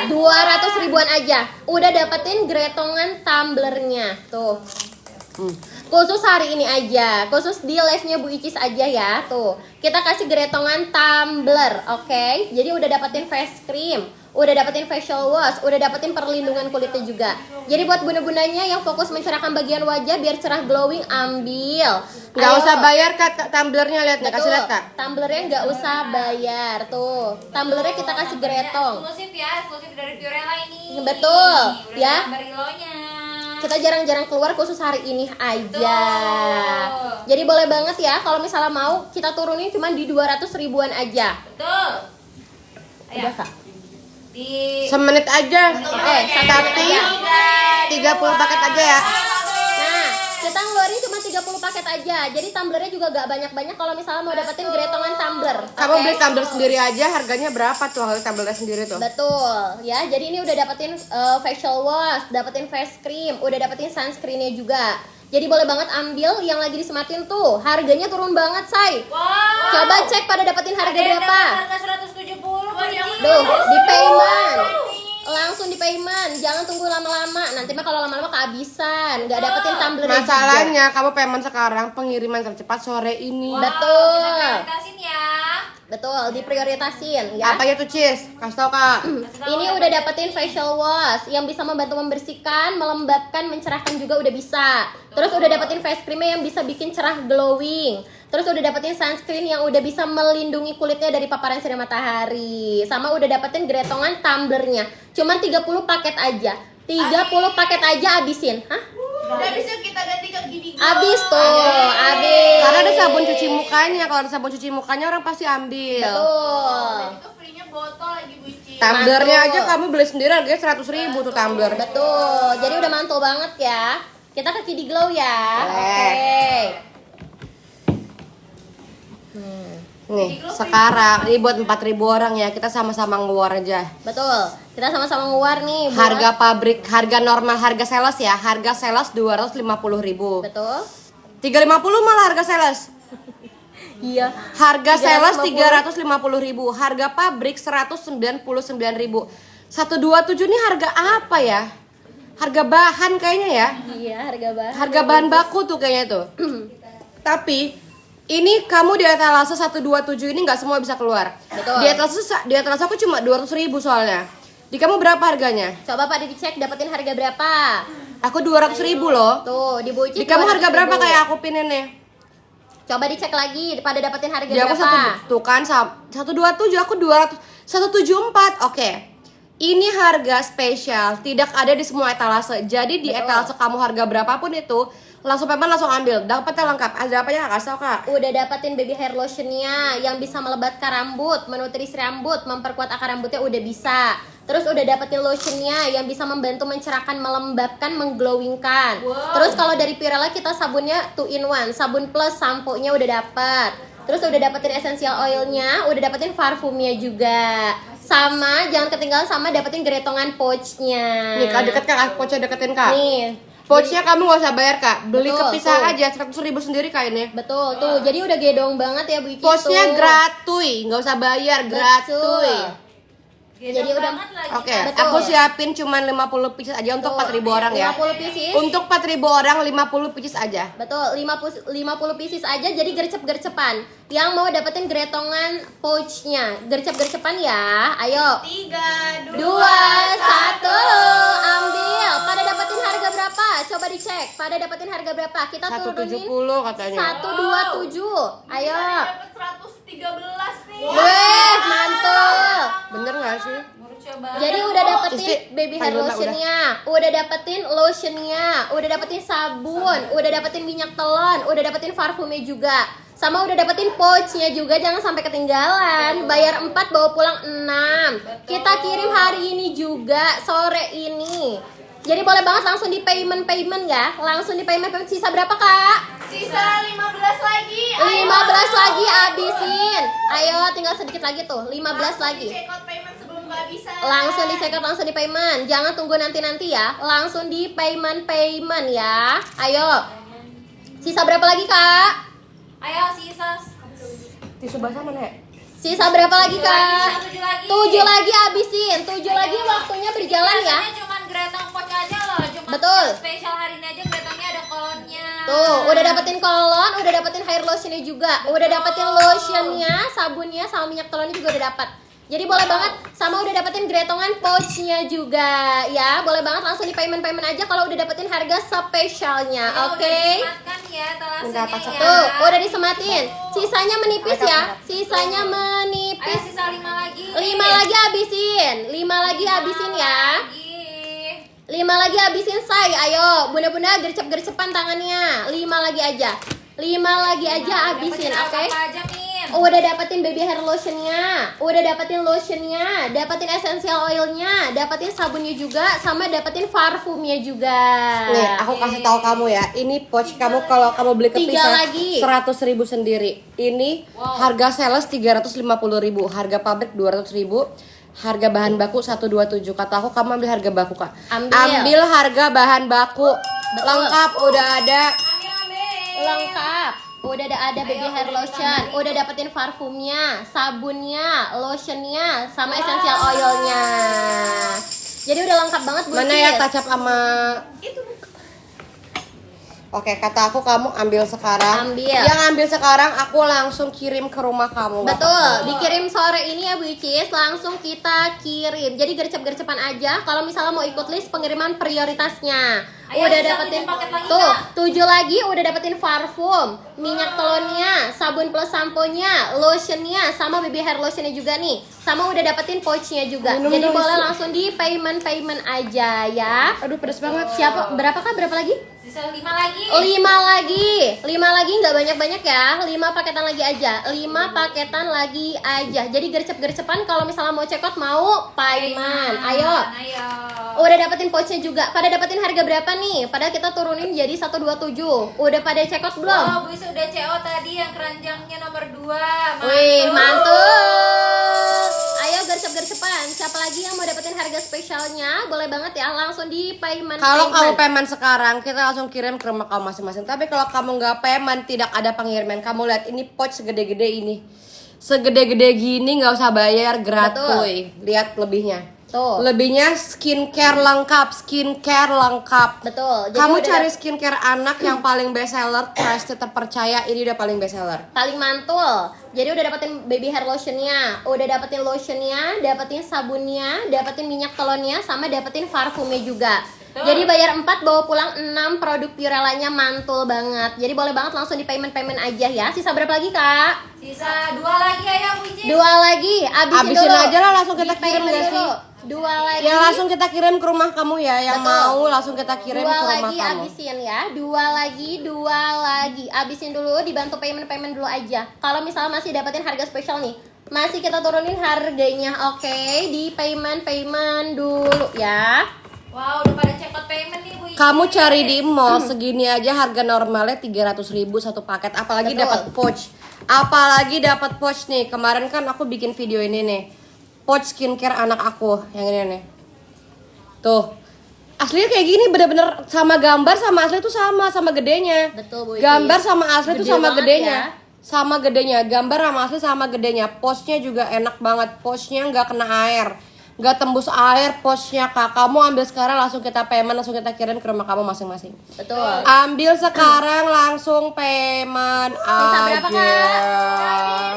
[SPEAKER 2] 200 ribuan aja. Udah dapetin gretongan tumblernya. Tuh. Khusus hari ini aja, khusus di live-nya Bu Icis aja ya. Tuh, kita kasih gretongan tumbler, oke? Jadi udah dapetin face cream, udah dapetin facial wash, udah dapetin perlindungan kulitnya juga. Jadi buat bunda-bundanya yang fokus mencerahkan bagian wajah biar cerah glowing, ambil.
[SPEAKER 1] nggak
[SPEAKER 2] Ayo.
[SPEAKER 1] usah bayar Kak, tumblernya lihat nggak, kasih lihat Kak.
[SPEAKER 2] Tumblernya nggak usah bayar. Tuh, tumblernya kita kasih gretong.
[SPEAKER 3] Eksklusif ya, eksklusif dari Purella ini.
[SPEAKER 2] Betul,
[SPEAKER 3] Udah
[SPEAKER 2] ya.
[SPEAKER 3] ada barilonya.
[SPEAKER 2] Kita jarang-jarang keluar khusus hari ini aja.
[SPEAKER 3] Betul.
[SPEAKER 2] Jadi boleh banget ya kalau misalnya mau kita turunin cuma di 200 ribuan aja.
[SPEAKER 3] Betul. Ayo.
[SPEAKER 2] Udah Kak.
[SPEAKER 3] Di
[SPEAKER 1] Semenit aja. Tapi 30 paket aja ya.
[SPEAKER 2] Nah, kita ngeluarin cuma 30 paket aja. Jadi tumblernya juga gak banyak-banyak kalau misalnya mau dapetin gretongan tumbler.
[SPEAKER 1] Kamu
[SPEAKER 2] Oke?
[SPEAKER 1] beli tumbler sendiri aja, harganya berapa tuh kalau tumblernya sendiri tuh?
[SPEAKER 2] Betul, ya. Jadi ini udah dapetin facial wash, dapetin face cream, udah dapetin sunscreennya juga. Jadi boleh banget ambil yang lagi disempatin tuh. Harganya turun banget, say.
[SPEAKER 3] wow.
[SPEAKER 2] Coba cek pada dapetin harga
[SPEAKER 3] Ada yang
[SPEAKER 2] berapa.
[SPEAKER 3] dapat harga 170.
[SPEAKER 2] Duh, di payment. Langsung di payment, jangan tunggu lama-lama. Nanti mah kalau lama-lama kehabisan, nggak dapetin tumbler.
[SPEAKER 1] Masalahnya kamu payment sekarang, pengiriman tercepat sore ini.
[SPEAKER 2] Betul.
[SPEAKER 3] Kita prioritasin ya.
[SPEAKER 2] Betul, diprioritasin ya.
[SPEAKER 1] Apa itu Cis? Kasih tau Kak.
[SPEAKER 2] Ini udah dapetin facial wash yang bisa membantu membersihkan, melembabkan, mencerahkan juga udah bisa. Terus udah dapetin face creamnya yang bisa bikin cerah glowing. Terus udah dapetin sunscreen yang udah bisa melindungi kulitnya dari paparan sinar matahari. Sama udah dapetin gretongan tumblernya. Cuman 30 paket aja. 30 paket aja abisin. Hah?
[SPEAKER 3] Udah bisa kita ganti ke Gini Glow.
[SPEAKER 2] Abis tuh, abis.
[SPEAKER 1] Karena ada sabun cuci mukanya, kalau ada sabun cuci mukanya orang pasti ambil.
[SPEAKER 2] Betul.
[SPEAKER 3] Itu free-nya botol lagi Bu Ici.
[SPEAKER 1] Tumblernya
[SPEAKER 2] Mantul.
[SPEAKER 1] aja kamu beli sendiri harganya 100 ribu tuh tumbler.
[SPEAKER 2] Betul. Jadi udah mantul banget ya. Kita ke Kidi Glow ya. Oke.
[SPEAKER 1] Nih, sekarang ini buat 4.000 orang ya, kita sama-sama ngeluar aja.
[SPEAKER 2] Betul. Kita sama-sama ngeluar nih buat-
[SPEAKER 1] Harga pabrik, harga normal, harga sales ya, harga sales 250 ribu.
[SPEAKER 2] Betul.
[SPEAKER 1] 350 malah harga sales.
[SPEAKER 2] Iya.
[SPEAKER 1] Harga sales
[SPEAKER 2] 350.
[SPEAKER 1] 350 ribu, harga pabrik 199 ribu. 127 ini harga apa ya? Harga bahan kayaknya ya.
[SPEAKER 2] Iya, harga bahan.
[SPEAKER 1] Harga bahan baku tuh kayaknya tuh. Tapi ini kamu di etalase 127 ini nggak semua bisa keluar.
[SPEAKER 2] Betul.
[SPEAKER 1] Di etalase aku cuma 200 ribu soalnya. Di kamu berapa harganya?
[SPEAKER 2] Coba Pak dicek dapetin harga berapa.
[SPEAKER 1] Aku 200 ribu loh.
[SPEAKER 2] Tuh, di Buci
[SPEAKER 1] Di kamu
[SPEAKER 2] 200
[SPEAKER 1] harga berapa
[SPEAKER 2] ribu.
[SPEAKER 1] kayak aku pinin nih?
[SPEAKER 2] Coba dicek lagi pada dapetin harga
[SPEAKER 1] Di aku
[SPEAKER 2] berapa.
[SPEAKER 1] tuh kan 127, aku 200, 174. Oke. Ini harga spesial, tidak ada di semua etalase. Jadi di
[SPEAKER 2] Betul.
[SPEAKER 1] etalase kamu harga berapapun itu, langsung payment langsung ambil. Dapatnya lengkap. Ada apanya Kak? Kasih tau Kak.
[SPEAKER 2] Udah dapetin baby hair lotionnya yang bisa melebatkan rambut, menutrisi rambut, memperkuat akar rambutnya udah bisa. Terus udah dapetin lotionnya yang bisa membantu mencerahkan, melembabkan, mengglowingkan.
[SPEAKER 3] Wow.
[SPEAKER 2] Terus kalau dari Purella kita sabunnya 2 in 1, sabun plus sampo-nya udah dapet. Terus udah dapetin essential oilnya, udah dapetin parfumnya juga. Sama, jangan ketinggalan sama dapetin gretongan pouchnya.
[SPEAKER 1] Nih Kak, deket Kak, pouchnya deketin Kak.
[SPEAKER 2] Nih,
[SPEAKER 1] Pouchnya kamu gak usah bayar Kak, beli
[SPEAKER 2] Betul,
[SPEAKER 1] kepisah
[SPEAKER 2] tuh.
[SPEAKER 1] aja 100 ribu sendiri Kak ini.
[SPEAKER 2] betul tuh. Jadi udah gedong banget ya Bu Iki
[SPEAKER 1] Pouchnya
[SPEAKER 2] tuh.
[SPEAKER 1] gratuit, nggak usah bayar, gratuit.
[SPEAKER 2] Jadi udah
[SPEAKER 1] Oke,
[SPEAKER 2] Betul.
[SPEAKER 1] aku siapin cuman 50 pieces aja untuk 4.000 orang ya.
[SPEAKER 2] 50 pieces.
[SPEAKER 1] Untuk 4.000 orang 50 pieces aja.
[SPEAKER 2] Betul, 50 pieces aja jadi gercep-gercepan. Yang mau dapetin gretongan pouchnya, gercep-gercepan ya. Ayo.
[SPEAKER 3] 3,
[SPEAKER 2] 2, 1, ambil. Pada dapetin harga berapa? Coba dicek. Pada dapetin harga berapa? Kita turunin
[SPEAKER 1] 170 katanya.
[SPEAKER 2] 127. Ayo.
[SPEAKER 3] Dapat 113 nih.
[SPEAKER 2] Weh, mantul.
[SPEAKER 1] Bener gak sih?
[SPEAKER 2] Jadi udah dapetin
[SPEAKER 1] Isti,
[SPEAKER 2] baby hair
[SPEAKER 1] panggil,
[SPEAKER 2] lotionnya, udah dapetin lotionnya, udah dapetin sabun, udah dapetin minyak telon, udah dapetin parfumnya juga, sama udah dapetin pouchnya juga. Jangan sampai ketinggalan. Bayar 4 bawa pulang 6. Kita kirim hari ini juga, sore ini. Jadi boleh banget langsung di payment ya, langsung di payment. Sisa berapa kak?
[SPEAKER 3] Sisa 15 lagi.
[SPEAKER 2] 15 lagi abisin. Ayo tinggal sedikit lagi tuh, 15 lagi.
[SPEAKER 3] Check out payment sebelum kehabisan.
[SPEAKER 2] Langsung di check out, langsung di payment. Jangan tunggu nanti ya. Langsung di payment ya. Ayo. Sisa berapa lagi, Kak?
[SPEAKER 3] Ayo sisa.
[SPEAKER 1] Tisu basah mana ya?
[SPEAKER 2] Sisa berapa lagi, Kak?
[SPEAKER 3] 7 lagi.
[SPEAKER 2] 7 lagi habisin. 7 lagi waktunya berjalan ya.
[SPEAKER 3] Biasanya cuma gretong pouch aja loh. Cuma
[SPEAKER 2] Betul.
[SPEAKER 3] spesial hari ini aja gretongnya ada kolonnya.
[SPEAKER 2] Tuh, udah dapetin kolon, udah dapetin hair lotionnya juga. Udah dapetin lotionnya, sabunnya, sama minyak telonnya juga udah dapat. Jadi boleh banget, sama udah dapetin gretongan pouchnya juga ya. Boleh banget langsung di payment aja kalau udah dapetin harga spesialnya. Oke.
[SPEAKER 3] Disematkan ya
[SPEAKER 1] Minta
[SPEAKER 3] talasnya
[SPEAKER 1] pasak.
[SPEAKER 3] ya.
[SPEAKER 2] Tuh, udah disematin. Sisanya menipis ya. Sisanya
[SPEAKER 3] Ayo
[SPEAKER 2] menipis.
[SPEAKER 3] sisa 5 lagi.
[SPEAKER 2] 5 lagi habisin. 5 lagi habisin ya. 5 lagi habisin, say. Ayo, bunda-bunda gercep-gercepan tangannya. 5 lagi aja. 5 lagi aja habisin, oke?
[SPEAKER 3] Apa aja, Min?
[SPEAKER 2] Udah dapetin baby hair lotionnya, udah dapetin lotionnya, dapetin essential oilnya, dapetin sabunnya juga, sama dapetin parfumnya juga.
[SPEAKER 1] Nih, aku kasih tahu kamu ya. Ini pouch kamu kalau kamu beli
[SPEAKER 2] 3
[SPEAKER 1] kepisah
[SPEAKER 2] lagi.
[SPEAKER 1] 100.000 sendiri. Ini harga sales 350.000, harga pabrik 200.000. Harga bahan baku 127. Kata aku kamu ambil harga baku, Kak.
[SPEAKER 2] Ambil.
[SPEAKER 1] Harga bahan baku. Lengkap udah ada.
[SPEAKER 2] Lengkap. Udah ada baby hair lotion, udah dapetin parfumnya, sabunnya, lotionnya, sama essential oilnya. Jadi udah lengkap banget, Bu.
[SPEAKER 1] Mana ya touch up sama Oke, kata aku kamu ambil sekarang.
[SPEAKER 2] Ambil.
[SPEAKER 1] Yang ambil sekarang aku langsung kirim ke rumah kamu. nggak
[SPEAKER 2] Betul,
[SPEAKER 1] apa-apa.
[SPEAKER 2] dikirim sore ini ya Bu Icis, langsung kita kirim. Jadi gercep-gercepan aja kalau misalnya mau ikut list pengiriman prioritasnya.
[SPEAKER 3] Ayo,
[SPEAKER 2] Udah
[SPEAKER 3] sisa
[SPEAKER 2] dapetin
[SPEAKER 3] 7 paket lagi,
[SPEAKER 2] tuh,
[SPEAKER 3] Kak.
[SPEAKER 2] 7 lagi udah dapetin parfum, minyak telonnya, sabun plus samponya, lotionnya, sama baby hair lotionnya juga nih. Sama udah dapetin pouchnya juga.
[SPEAKER 1] Minum
[SPEAKER 2] Jadi
[SPEAKER 1] dong,
[SPEAKER 2] boleh
[SPEAKER 1] Isi.
[SPEAKER 2] langsung di payment aja ya.
[SPEAKER 1] Aduh, pedes banget.
[SPEAKER 2] Siapa? Berapakah? Berapa lagi?
[SPEAKER 3] Sisa 5 lagi.
[SPEAKER 2] 5 lagi nggak banyak-banyak ya. 5 paketan lagi aja. 5 paketan lagi aja. Jadi gercep-gercepan kalau misalnya mau check out mau payment. Ayo. Udah dapetin pouchnya juga. Pada dapetin harga berapa nih? Pada kita turunin jadi 127. Udah pada check out belum?
[SPEAKER 3] Oh, Bu Isi udah CO tadi yang keranjangnya nomor 2.
[SPEAKER 2] Wih, mantul. Ayo gercep-gercepan. Siapa lagi yang mau dapetin harga spesialnya? Boleh banget ya, langsung di payment.
[SPEAKER 1] Kalau kamu payment sekarang, kita langsung kirim ke rumah kamu masing-masing. Tapi kalau kamu nggak payment, tidak ada pengiriman. Kamu lihat ini pouch segede-gede ini, segede-gede gini nggak usah bayar, gratuy. Lihat lebihnya.
[SPEAKER 2] Tuh.
[SPEAKER 1] Lebihnya skincare lengkap.
[SPEAKER 2] Betul. Jadi
[SPEAKER 1] Kamu
[SPEAKER 2] udah
[SPEAKER 1] cari skincare anak yang paling best seller, trusted, terpercaya. Ini udah paling best seller.
[SPEAKER 2] paling mantul. Jadi udah dapetin baby hair lotionnya, udah dapetin lotionnya, dapetin sabunnya, dapetin minyak telonnya, sama dapetin parfumnya juga. Jadi bayar 4 bawa pulang 6 produk Purellanya, mantul banget. Jadi boleh banget langsung di payment aja ya. Sisa berapa lagi, Kak?
[SPEAKER 3] Sisa 2 lagi aja, Bu Icis.
[SPEAKER 2] 2 lagi. Abisin
[SPEAKER 1] Abisin
[SPEAKER 2] dulu.
[SPEAKER 1] aja lah, langsung kita
[SPEAKER 2] Di
[SPEAKER 1] kirim
[SPEAKER 2] payment
[SPEAKER 1] nggak sih?
[SPEAKER 2] dulu. 2 lagi.
[SPEAKER 1] Ya langsung kita kirim ke rumah kamu ya. Yang
[SPEAKER 2] Betul.
[SPEAKER 1] mau langsung kita kirim
[SPEAKER 2] 2
[SPEAKER 1] ke rumah
[SPEAKER 2] lagi
[SPEAKER 1] kamu.
[SPEAKER 2] abisin ya. 2 lagi. Abisin dulu, dibantu payment dulu aja. Kalau misalnya masih dapetin harga spesial nih, masih kita turunin harganya. Oke, di payment dulu ya.
[SPEAKER 3] Wow, udah pada check out payment nih, Bu Icis.
[SPEAKER 1] Kamu cari di mall segini aja harga normalnya 300.000 satu paket. Apalagi
[SPEAKER 2] Betul.
[SPEAKER 1] dapat pouch. Apalagi dapat pouch nih. Kemarin kan aku bikin video ini nih. Pouch skincare anak aku yang ini nih. Tuh. Aslinya kayak gini bener-bener sama gambar sama asli tuh sama gedenya.
[SPEAKER 2] Betul, Bu Icis.
[SPEAKER 1] Gambar sama asli tuh
[SPEAKER 2] Gede
[SPEAKER 1] sama
[SPEAKER 2] banget
[SPEAKER 1] gedenya.
[SPEAKER 2] ya.
[SPEAKER 1] Sama gedenya. Gambar sama asli sama gedenya. Pouchnya juga enak banget. Pouchnya nggak kena air. Nggak tembus air pouchnya, Kak. Kamu ambil sekarang langsung kita payment, langsung kita kirim ke rumah kamu masing-masing.
[SPEAKER 2] Betul.
[SPEAKER 1] Ambil sekarang langsung payment
[SPEAKER 2] Sisa berapa,
[SPEAKER 1] aja.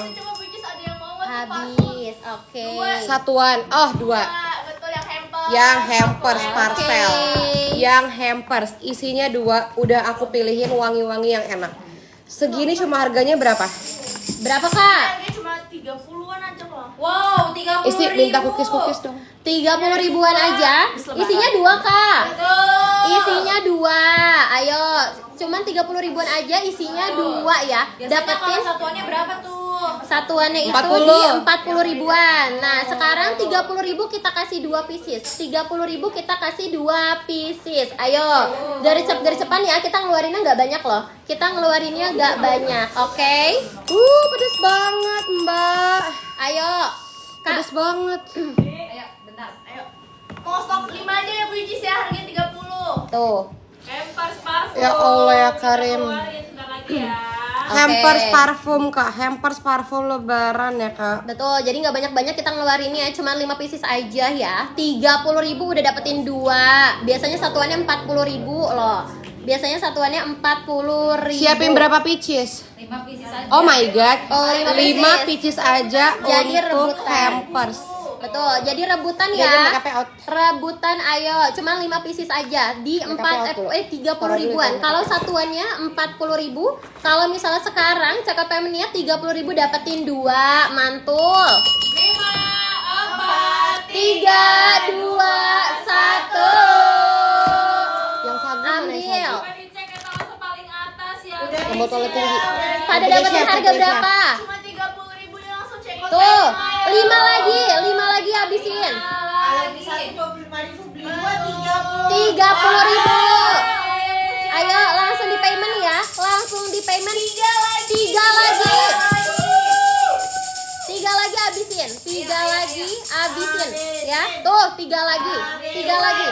[SPEAKER 3] Coba Bu Icis ada yang mau nggak tuh, Pak?
[SPEAKER 2] Habis. Oke.
[SPEAKER 1] Satuan. Oh, 2.
[SPEAKER 3] Betul yang hamper.
[SPEAKER 1] Yang hampers parcel.
[SPEAKER 2] Oke.
[SPEAKER 1] yang hampers. Isinya 2, udah aku pilihin wangi-wangi yang enak. Segini cuma harganya berapa?
[SPEAKER 2] Berapa kak?
[SPEAKER 3] Harganya cuma 30-an aja kok.
[SPEAKER 2] Wow, 30.000.
[SPEAKER 1] Isi minta cookies dong.
[SPEAKER 2] 30 ribuan aja. Isinya 2 kak. Isinya 2. Ayo, cuman 30 ribuan aja. Isinya 2 ya. Dapetin
[SPEAKER 3] Satuannya berapa tuh?
[SPEAKER 2] satuannya itu
[SPEAKER 1] 40.
[SPEAKER 2] di 40 ribuan. Nah, sekarang 30 ribu kita kasih 2 pieces. 30 ribu kita kasih 2 pieces. Ayo, gercep-gercepan ya. Kita ngeluarinnya nggak banyak loh. Kita ngeluarinnya nggak banyak, oke?
[SPEAKER 1] Pedes banget, Mbak.
[SPEAKER 2] Ayo, kak.
[SPEAKER 1] Pedes banget.
[SPEAKER 3] Ayo, bentar. Ayo. Mau stok 5 aja ya Bu Icis ya, harganya 30.
[SPEAKER 2] Tuh.
[SPEAKER 3] Hampers parfum.
[SPEAKER 1] Ya Allah ya Karim.
[SPEAKER 3] Keluarin sebentar lagi ya.
[SPEAKER 1] Hampers
[SPEAKER 2] Oke.
[SPEAKER 1] parfum, Kak. Hampers parfum lebaran ya, Kak.
[SPEAKER 2] Betul, jadi nggak banyak-banyak kita ngeluarinnya, cuma 5 pieces aja ya. 30 ribu udah dapetin 2. Biasanya satuannya 40 ribu loh. Biasanya satuannya 40 ribu.
[SPEAKER 1] Siapin berapa pieces?
[SPEAKER 3] 5 pieces aja.
[SPEAKER 1] Oh my god.
[SPEAKER 2] Oh, 5
[SPEAKER 1] 5 pieces aja
[SPEAKER 2] Jadi
[SPEAKER 1] untuk
[SPEAKER 2] rebutan.
[SPEAKER 1] hampers.
[SPEAKER 2] Betul, jadi rebutan
[SPEAKER 1] Jadi
[SPEAKER 2] ya.
[SPEAKER 1] make up out.
[SPEAKER 2] Rebutan ayo, cuma 5 pieces aja di
[SPEAKER 1] Make up out dulu.
[SPEAKER 2] 30 ribuan. Kalau satuannya 40 ribu, kalau misalnya sekarang cakep niat 30 ribu dapetin 2, mantul.
[SPEAKER 3] 5, 4,
[SPEAKER 2] 3, 2, 1.
[SPEAKER 1] Yang sagu mana yang
[SPEAKER 2] Ambil.
[SPEAKER 1] sagu?
[SPEAKER 3] Coba dicek etalase paling atas ya.
[SPEAKER 1] Yang botolnya tinggi.
[SPEAKER 2] Pada
[SPEAKER 1] Udah
[SPEAKER 2] dapetin
[SPEAKER 1] siap,
[SPEAKER 2] harga
[SPEAKER 1] udah
[SPEAKER 2] berapa?
[SPEAKER 3] Cuma 30.000 ya, langsung check out.
[SPEAKER 2] Tuh, 5 lagi habisin.
[SPEAKER 3] Kalau di satu
[SPEAKER 4] 25.000 beli 2
[SPEAKER 2] 30 ribu. Ayo langsung di payment ya. Langsung di payment. 3 lagi. 3 lagi habisin. 3 lagi habisin ya. Tuh, 3 lagi. 3 lagi.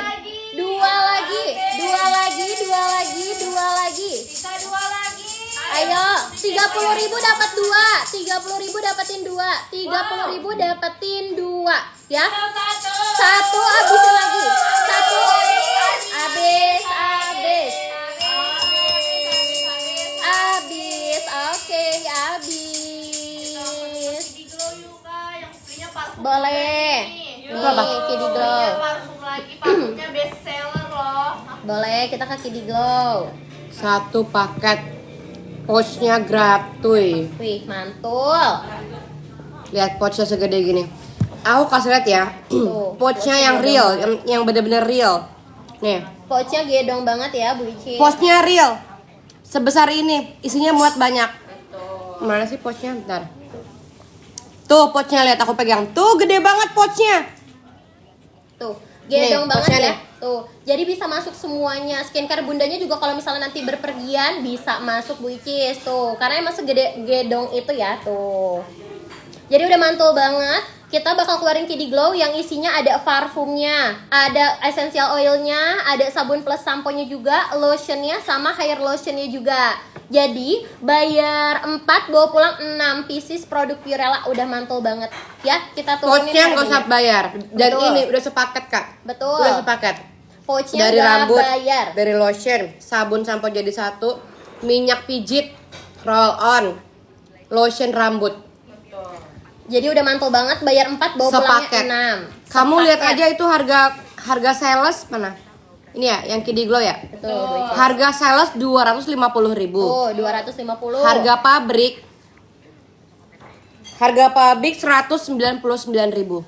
[SPEAKER 2] 2 lagi. 2 lagi, 2 lagi, 2 lagi.
[SPEAKER 3] Sisa 2 lagi.
[SPEAKER 2] Ayo, 30 ribu dapat 2. 30 ribu dapetin 2. 30 ribu dapetin 2 ya. Satu habisin lagi. Satu. Habis. Habis. Oke, habis.
[SPEAKER 3] Di glow juga yang punya parfum.
[SPEAKER 2] Boleh.
[SPEAKER 3] Nih.
[SPEAKER 1] Itu apa?
[SPEAKER 2] Nih, Kiddy Glow.
[SPEAKER 3] Parfum lagi, parfumnya best seller loh.
[SPEAKER 2] Boleh, kita ke Kiddy Glow.
[SPEAKER 1] Satu paket pouchnya gratuit.
[SPEAKER 2] Wih, mantul.
[SPEAKER 1] Lihat pouchnya segede gini. Aku kasih lihat ya.
[SPEAKER 2] Tuh,
[SPEAKER 1] Pouchnya yang real, yang bener-bener real. Nih,
[SPEAKER 2] Pouchnya gedong banget ya, Bu Ici.
[SPEAKER 1] pouchnya real. Sebesar ini, isinya muat banyak. Mana sih pouchnya? Bentar. Tuh pouchnya lihat aku pegang. Tuh gede banget pouchnya.
[SPEAKER 2] Tuh, gedong
[SPEAKER 1] Nih,
[SPEAKER 2] banget
[SPEAKER 1] pouchnya
[SPEAKER 2] ya.
[SPEAKER 1] nih.
[SPEAKER 2] Tuh, jadi bisa masuk semuanya. Skincare bundanya juga kalau misalnya nanti berpergian bisa masuk Bu Icis tuh. Karena emang segede gedong itu ya tuh. Jadi udah mantul banget. Kita bakal keluarin Kiddy Glow yang isinya ada parfumnya, ada essential oilnya, ada sabun plus sampo-nya juga, lotionnya sama hair lotionnya juga. Jadi bayar 4 bawa pulang 6 pieces produk Purella, udah mantul banget ya. Kita turunin
[SPEAKER 1] Pouchnya nggak usah
[SPEAKER 2] harganya.
[SPEAKER 1] bayar. Dan
[SPEAKER 2] Betul.
[SPEAKER 1] ini udah sepaket kak.
[SPEAKER 2] Betul.
[SPEAKER 1] Udah sepaket.
[SPEAKER 2] Pouchnya
[SPEAKER 1] Dari
[SPEAKER 2] nggak
[SPEAKER 1] rambut,
[SPEAKER 2] bayar.
[SPEAKER 1] dari lotion, sabun sampo jadi satu, minyak pijit, roll on, lotion rambut.
[SPEAKER 2] Jadi udah mantul banget, bayar 4 bawa
[SPEAKER 1] Sepaket.
[SPEAKER 2] pulangnya 6.
[SPEAKER 1] Kamu lihat
[SPEAKER 2] Sepaket.
[SPEAKER 1] aja itu harga sales mana? Ini ya, yang Kiddy Glow ya.
[SPEAKER 2] Betul, Bu Ici.
[SPEAKER 1] Harga sales 250.000.
[SPEAKER 2] Tuh, 250.
[SPEAKER 1] Harga pabrik 199.000.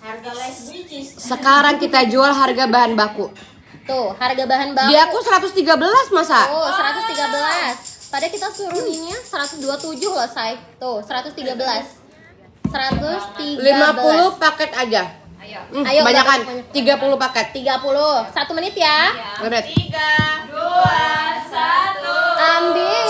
[SPEAKER 4] Harga les bridges.
[SPEAKER 1] Sekarang kita jual harga bahan baku.
[SPEAKER 2] Tuh, harga bahan baku.
[SPEAKER 1] Di aku 113 masa?
[SPEAKER 2] Oh, 113. Tadi kita turuninnya 127 loh, say. Tuh, 113. 113.
[SPEAKER 1] 50 paket aja.
[SPEAKER 2] Ayo,
[SPEAKER 1] Banyakan.
[SPEAKER 2] banyak.
[SPEAKER 1] 30 paket.
[SPEAKER 2] 30. 1 menit ya.
[SPEAKER 1] Bener.
[SPEAKER 3] 3, 2, 1.
[SPEAKER 2] Ambil.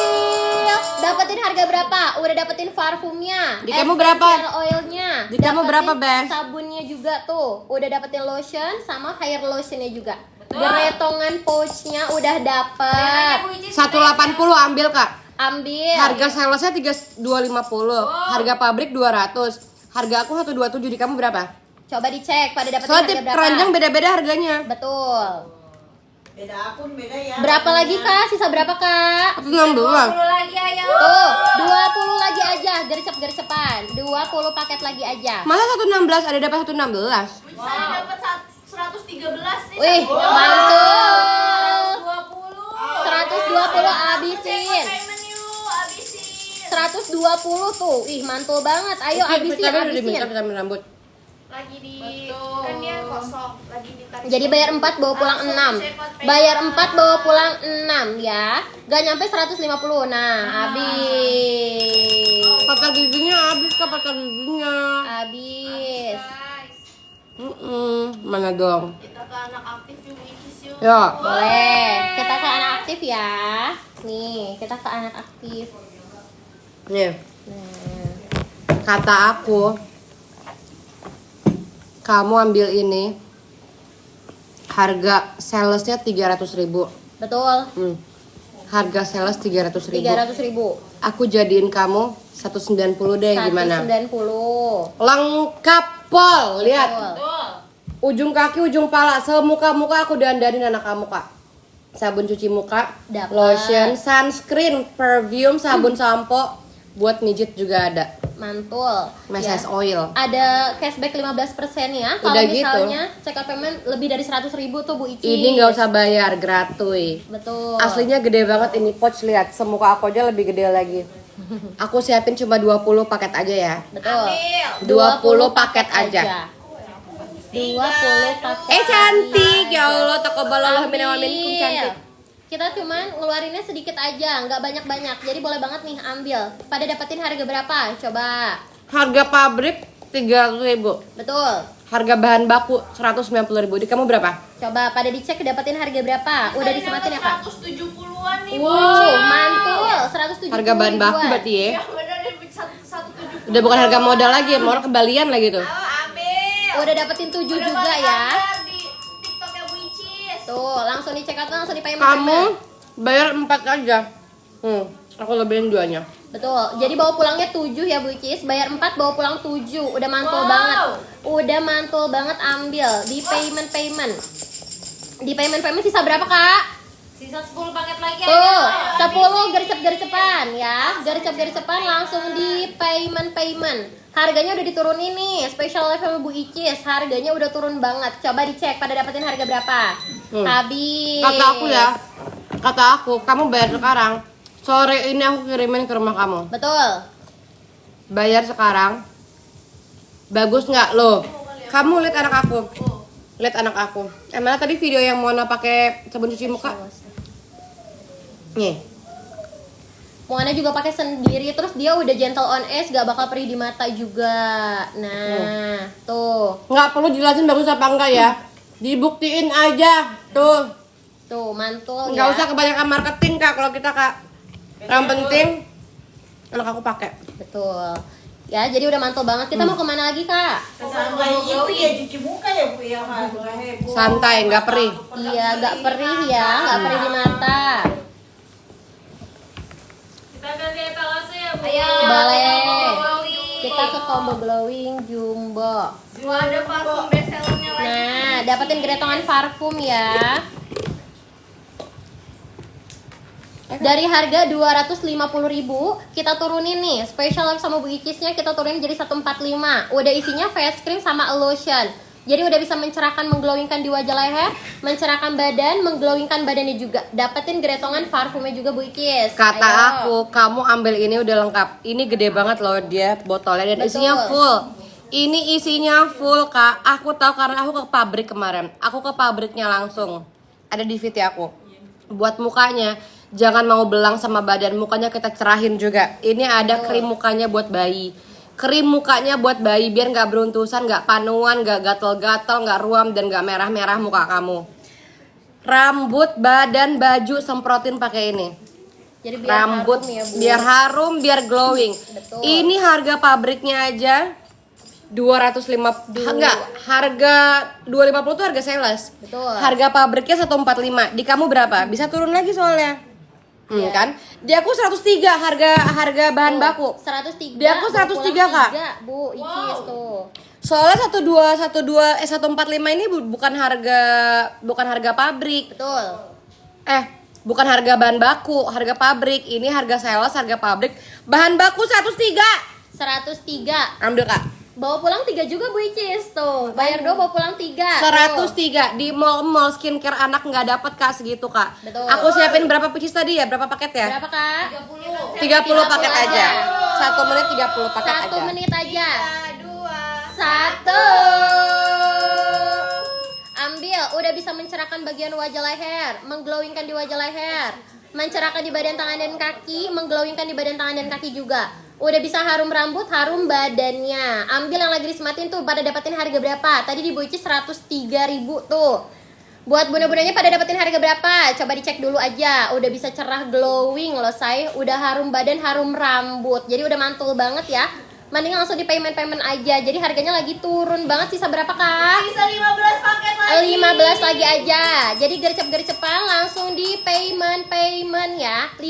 [SPEAKER 2] Dapetin harga berapa? Udah dapetin parfumnya.
[SPEAKER 1] Di kamu berapa?
[SPEAKER 2] Essential oilnya.
[SPEAKER 1] Di kamu
[SPEAKER 2] Dapetin
[SPEAKER 1] berapa, Bes?
[SPEAKER 2] Sabunnya juga tuh. Udah dapetin lotion sama hair lotionnya juga. Geretongan pouchnya udah dapet.
[SPEAKER 1] 180 ambil kak.
[SPEAKER 2] Ambil.
[SPEAKER 1] Harga salesnya 250. Harga pabrik 200. Harga aku 127. Di kamu berapa?
[SPEAKER 2] Coba dicek pada dapetin
[SPEAKER 1] Soalnya
[SPEAKER 2] harga
[SPEAKER 1] tiap
[SPEAKER 2] berapa.
[SPEAKER 1] keranjang beda-beda harganya.
[SPEAKER 2] Betul.
[SPEAKER 4] Beda akun, beda ya.
[SPEAKER 2] Berapa lagi kak? Sisa berapa kak?
[SPEAKER 1] 160.
[SPEAKER 3] 10 lagi ayo.
[SPEAKER 2] Tuh, 20 lagi aja, gercep-gercepan. 20 paket lagi aja.
[SPEAKER 1] Masa 116 ada dapat 116?
[SPEAKER 3] Bisa dapat 130 nih.
[SPEAKER 2] Wih,
[SPEAKER 3] satu.
[SPEAKER 2] mantul.
[SPEAKER 3] 120.
[SPEAKER 2] 120 habisin.
[SPEAKER 3] Payment yuk, habisin.
[SPEAKER 2] 120 tuh. Ih, mantul banget. Ayo habisin, habisin.
[SPEAKER 1] vitamin rambut.
[SPEAKER 3] Lagi di kan dia kosong, lagi ditarik.
[SPEAKER 2] Jadi bayar 4 bawa pulang 6. Bayar 4 bawa pulang 6 ya. Gak nyampe 150. Nah, habis.
[SPEAKER 1] Pasta giginya habis kak, pasta giginya.
[SPEAKER 2] Habis.
[SPEAKER 3] Guys,
[SPEAKER 1] Mana dong?
[SPEAKER 3] kita ke anak aktif yuk, Wicis yuk.
[SPEAKER 1] Ya.
[SPEAKER 2] Boleh. Kita ke anak aktif ya. Nih, kita ke anak aktif.
[SPEAKER 1] Nih,
[SPEAKER 2] Nah,
[SPEAKER 1] kata aku, kamu ambil ini, harga salesnya 300.000.
[SPEAKER 2] betul.
[SPEAKER 1] Harga sales 300.000.
[SPEAKER 2] 300.000.
[SPEAKER 1] Aku jadiin kamu 190 deh, gimana?
[SPEAKER 2] 190.
[SPEAKER 1] Lengkap pol, lihat.
[SPEAKER 2] Betul.
[SPEAKER 3] Tuh.
[SPEAKER 1] Ujung kaki, ujung pala, semuka-muka aku dandanin anak kamu kak. Sabun cuci muka,
[SPEAKER 2] Dapat.
[SPEAKER 1] lotion, sunscreen, perfume, sabun sampo, buat mijit juga ada.
[SPEAKER 2] Mantul.
[SPEAKER 1] Massage
[SPEAKER 2] Ya.
[SPEAKER 1] oil.
[SPEAKER 2] Ada cashback 15% ya. Kalau
[SPEAKER 1] Udah gitu.
[SPEAKER 2] misalnya check out payment lebih dari 100.000 tuh Bu Ici.
[SPEAKER 1] Ini nggak usah bayar, gratuit.
[SPEAKER 2] Betul.
[SPEAKER 1] Aslinya gede banget ini pouch, lihat. Semuka aku aja lebih gede lagi. Aku siapin cuma 20 paket aja ya.
[SPEAKER 2] Betul.
[SPEAKER 3] Ambil.
[SPEAKER 1] 20 paket aja.
[SPEAKER 2] 20 paket.
[SPEAKER 1] Cantik ya Allah, taqabbalallahu minna wa minkum,
[SPEAKER 2] Ambil.
[SPEAKER 1] cantik.
[SPEAKER 2] Kita cuman ngeluarinnya sedikit aja, nggak banyak-banyak. Jadi boleh banget nih ambil. Pada dapetin harga berapa? Coba.
[SPEAKER 1] Harga pabrik 300.000.
[SPEAKER 2] Betul.
[SPEAKER 1] Harga bahan baku 190.000. Di kamu berapa?
[SPEAKER 2] Coba pada dicek dapetin harga berapa? Udah disematin ya, Kak?
[SPEAKER 3] 170-an nih.
[SPEAKER 2] Mantul. 170.
[SPEAKER 1] Harga bahan baku berarti ya.
[SPEAKER 3] Ya bener deh, 170.
[SPEAKER 1] Udah bukan harga modal lagi, modal kembalian lagi tuh.
[SPEAKER 3] Ambil.
[SPEAKER 2] Udah dapetin 7
[SPEAKER 3] Udah
[SPEAKER 2] juga
[SPEAKER 3] balik
[SPEAKER 2] ya.
[SPEAKER 3] order di TikToknya Wicis.
[SPEAKER 2] Tuh, langsung di check out, langsung di payment.
[SPEAKER 1] Kamu bayar 4 aja. Aku lebihin 2-nya.
[SPEAKER 2] Betul. Jadi bawa pulangnya 7 ya Bu Icis. Bayar 4 bawa pulang 7. Udah mantul
[SPEAKER 3] Wow.
[SPEAKER 2] banget. Udah mantul banget, ambil di payment. Di payment sisa berapa, Kak?
[SPEAKER 3] Sisa 10 paket lagi
[SPEAKER 2] Tuh,
[SPEAKER 3] aja.
[SPEAKER 2] 10 gercep-gercepan ya. Gercep-gercepan langsung di payment. Harganya udah diturunin nih. Special live sama Bu Icis. Harganya udah turun banget. Coba dicek pada dapetin harga berapa. Habis.
[SPEAKER 1] Kata aku, kamu bayar sekarang. Sore ini aku kirimin ke rumah kamu.
[SPEAKER 2] Betul.
[SPEAKER 1] Bayar sekarang. Bagus nggak lo? Kamu lihat anak aku. Lihat anak aku. Mana tadi video yang Mona pakai sabun cuci muka? Nih.
[SPEAKER 2] Moana juga pakai sendiri, terus dia udah gentle on edge, gak bakal perih di mata juga. Nah, tuh,
[SPEAKER 1] Nggak perlu jelasin bagus apa enggak ya. Dibuktiin aja. Tuh.
[SPEAKER 2] mantul
[SPEAKER 1] Nggak
[SPEAKER 2] ya.
[SPEAKER 1] usah kebanyakan marketing kak kalau kita kak. Yang penting anak aku pakai.
[SPEAKER 2] Betul. Ya, jadi udah mantul banget. Kita mau kemana lagi, Kak?
[SPEAKER 4] Sampai itu ya cuci muka ya Bu ya, nggak heboh.
[SPEAKER 1] Santai, nggak perih.
[SPEAKER 2] Iya, gak perih ya, gak perih di mata.
[SPEAKER 3] Kita ganti etalase ya, Bu.
[SPEAKER 2] Boleh.
[SPEAKER 3] Glowing.
[SPEAKER 2] Kita ke combo glowing jumbo.
[SPEAKER 3] Wah, ada parfum best sellernya lagi.
[SPEAKER 2] Nah, dapetin geretongan parfum ya. Dari harga 250.000 kita turunin nih. Special live sama Bu Icisnya kita turunin jadi 145. Udah isinya face cream sama lotion. Jadi udah bisa mencerahkan, mengglowingkan di wajah leher, mencerahkan badan, mengglowingkan badannya juga. Dapetin geretongan parfumnya juga Bu Icis.
[SPEAKER 1] Kata
[SPEAKER 2] Ayo.
[SPEAKER 1] aku, kamu ambil ini udah lengkap. Ini gede banget loh dia botolnya dan
[SPEAKER 2] Betul.
[SPEAKER 1] isinya full. Ini isinya full kak. Aku tahu karena aku ke pabrik kemarin. Aku ke pabriknya langsung. Ada di VT aku. Buat mukanya, jangan mau belang sama badan. Mukanya kita cerahin juga. Ini ada krim mukanya buat bayi. Krim mukanya buat bayi biar nggak beruntusan, nggak panuan, nggak gatel-gatel, nggak ruam dan nggak merah-merah muka kamu. Rambut, badan, baju semprotin pakai ini.
[SPEAKER 2] Jadi biar
[SPEAKER 1] Rambut
[SPEAKER 2] harum ya, Bu.
[SPEAKER 1] biar harum, biar glowing.
[SPEAKER 2] Betul.
[SPEAKER 1] Ini harga pabriknya aja 250. Enggak, harga 250 tuh harga sales.
[SPEAKER 2] Betul.
[SPEAKER 1] Harga pabriknya 145. Di kamu berapa? Bisa turun lagi soalnya.
[SPEAKER 2] Iya.
[SPEAKER 1] Kan? Di aku 103 harga bahan baku.
[SPEAKER 2] 103.
[SPEAKER 1] Di aku 103, Kak.
[SPEAKER 2] Bu, Icis tuh.
[SPEAKER 1] Soalnya 145 ini bukan harga pabrik.
[SPEAKER 2] Betul.
[SPEAKER 1] Bukan harga bahan baku, harga pabrik. Ini harga sales, harga pabrik. Bahan baku 103.
[SPEAKER 2] 103.
[SPEAKER 1] Ambil kak.
[SPEAKER 2] Bawa pulang 3 juga Bu Icis tuh. Bayar 2 bawa pulang 3.
[SPEAKER 1] 103 di mall skincare anak nggak dapat Kak segitu Kak.
[SPEAKER 2] Betul.
[SPEAKER 1] Aku siapin berapa pieces tadi ya? Berapa paket ya?
[SPEAKER 2] Berapa Kak?
[SPEAKER 1] 30 paket aja. 1 menit 30 paket aja.
[SPEAKER 2] 1 menit aja.
[SPEAKER 3] 2.
[SPEAKER 2] 1. Ambil, udah bisa mencerahkan bagian wajah leher, mengglowingkan di wajah leher, mencerahkan di badan tangan dan kaki, mengglowingkan di badan tangan dan kaki juga. Udah bisa harum rambut, harum badannya. Ambil yang lagi disematin tuh, pada dapetin harga berapa? Tadi di Bu Icis 103.000 tuh. Buat bunda-bundanya pada dapetin harga berapa? Coba dicek dulu aja. Udah bisa cerah glowing loh say. Udah harum badan, harum rambut. Jadi udah mantul banget ya. Mending langsung di payment aja. Jadi harganya lagi turun banget. Sisa berapa Kak?
[SPEAKER 3] Sisa 15 paket lagi.
[SPEAKER 2] 15 lagi aja. Jadi gercep-gercepan langsung di payment ya. 15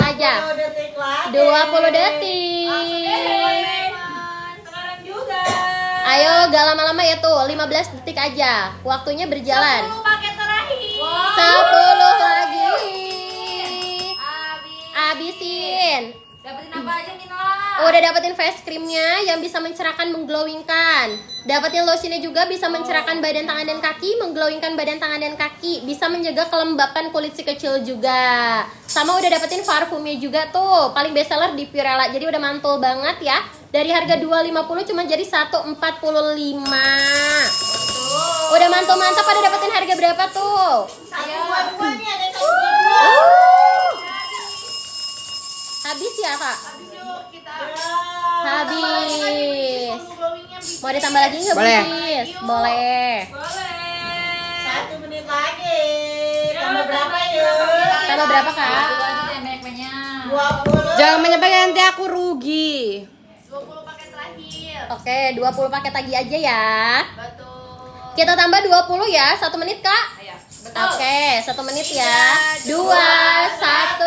[SPEAKER 2] aja.
[SPEAKER 4] 20 detik lagi.
[SPEAKER 2] 20 detik.
[SPEAKER 3] Langsung deh teman-teman.
[SPEAKER 4] Sekarang juga.
[SPEAKER 2] Ayo gak lama-lama ya tuh. 15 detik aja. Waktunya berjalan.
[SPEAKER 3] 10 paket terakhir.
[SPEAKER 2] 10 lagi.
[SPEAKER 3] Habis.
[SPEAKER 2] Habisin.
[SPEAKER 3] Dapetin apa aja Minla?
[SPEAKER 2] Udah dapetin face creamnya yang bisa mencerahkan, mengglowingkan. Dapetin lotionnya juga bisa mencerahkan badan tangan dan kaki, mengglowingkan badan tangan dan kaki, bisa menjaga kelembapan kulit si kecil juga. Sama udah dapetin parfumnya juga tuh, paling best seller di Purella. Jadi udah mantul banget ya. Dari harga 250 cuma jadi 145. Udah mantap pada dapetin harga berapa tuh?
[SPEAKER 4] Satu dua nih, ada yang satu dua.
[SPEAKER 2] Habis ya Kak?
[SPEAKER 3] Habis yuk kita.
[SPEAKER 2] Habis.
[SPEAKER 3] Glowingnya
[SPEAKER 2] Mau ditambah lagi nggak
[SPEAKER 1] Boleh.
[SPEAKER 2] Bis? Boleh.
[SPEAKER 3] boleh.
[SPEAKER 4] 1 menit lagi. Tambah berapa yuk?
[SPEAKER 2] Tambah berapa Kak?
[SPEAKER 4] 20.
[SPEAKER 1] Jangan banyak-banyak nanti aku rugi.
[SPEAKER 3] 20 paket terakhir.
[SPEAKER 2] Oke, 20 paket lagi aja ya.
[SPEAKER 3] Betul.
[SPEAKER 2] Kita tambah 20 ya, 1 menit Kak.
[SPEAKER 3] Ayo. Betul.
[SPEAKER 2] Oke, 1 menit ya. 2, 1.
[SPEAKER 3] 1.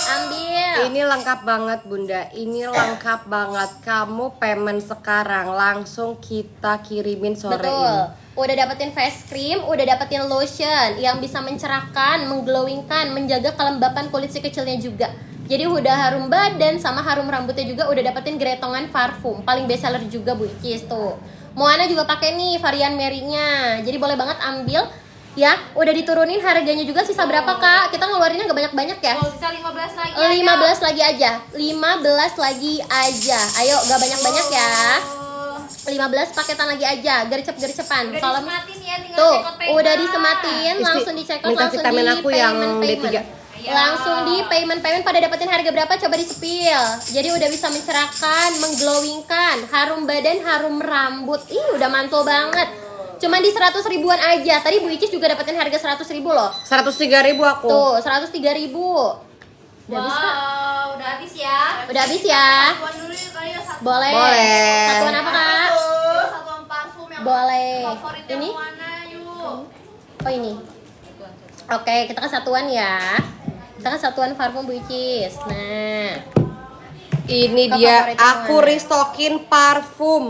[SPEAKER 2] Ambil.
[SPEAKER 1] Ini lengkap banget Bunda. Ini lengkap banget. Kamu payment sekarang langsung kita kirimin sore
[SPEAKER 2] Betul.
[SPEAKER 1] ini.
[SPEAKER 2] Udah dapetin face cream, udah dapetin lotion yang bisa mencerahkan, mengglowingkan, menjaga kelembapan kulit si kecilnya juga. Jadi udah harum badan sama harum rambutnya juga, udah dapetin geretongan parfum. Paling best seller juga Bu Icis tuh. Moana juga pakai nih varian Mary-nya. Jadi boleh banget ambil ya. Udah diturunin harganya juga, sisa berapa Kak? Kita ngeluarinnya nggak banyak-banyak ya.
[SPEAKER 3] Oh, sisa 15 lagi.
[SPEAKER 2] 15 lagi aja. 15 lagi aja. Ayo, gak banyak-banyak ya. 15 paketan lagi aja, gercep-gercepan.
[SPEAKER 3] Udah
[SPEAKER 2] Kalau
[SPEAKER 3] disematin ya, tinggal
[SPEAKER 2] tuh,
[SPEAKER 3] check out payment.
[SPEAKER 2] udah disematin,
[SPEAKER 1] Isti,
[SPEAKER 2] langsung di check out,
[SPEAKER 1] minta
[SPEAKER 2] langsung
[SPEAKER 1] vitamin
[SPEAKER 2] di
[SPEAKER 1] aku yang
[SPEAKER 2] payment.
[SPEAKER 1] D3.
[SPEAKER 3] Iya.
[SPEAKER 2] Langsung di payment pada dapetin harga berapa coba di-spill. Jadi udah bisa mencerahkan, mengglowingkan, harum badan, harum rambut. Ih, udah mantul banget. Cuman di 100 ribuan aja. Tadi Bu Icis juga dapetin harga 100 ribu loh.
[SPEAKER 1] 103.000 aku.
[SPEAKER 2] Tuh, 103 ribu. Udah habis Kak?
[SPEAKER 3] Wow, udah habis ya.
[SPEAKER 2] Udah habis ya.
[SPEAKER 3] Satuan dulu yuk kali ya, satu.
[SPEAKER 2] Boleh.
[SPEAKER 1] Boleh.
[SPEAKER 2] Satuan apa Kak?
[SPEAKER 3] Satuan parfum yang
[SPEAKER 2] Boleh.
[SPEAKER 3] favorit
[SPEAKER 2] Ini?
[SPEAKER 3] yang mana yuk.
[SPEAKER 2] Oh ini. Oke, kita ke satuan ya. Kita ke satuan parfum Bu Icis. Nah,
[SPEAKER 1] Ini
[SPEAKER 2] Apa
[SPEAKER 1] dia,
[SPEAKER 2] favoritnya
[SPEAKER 1] aku
[SPEAKER 2] mana?
[SPEAKER 1] restockin parfum.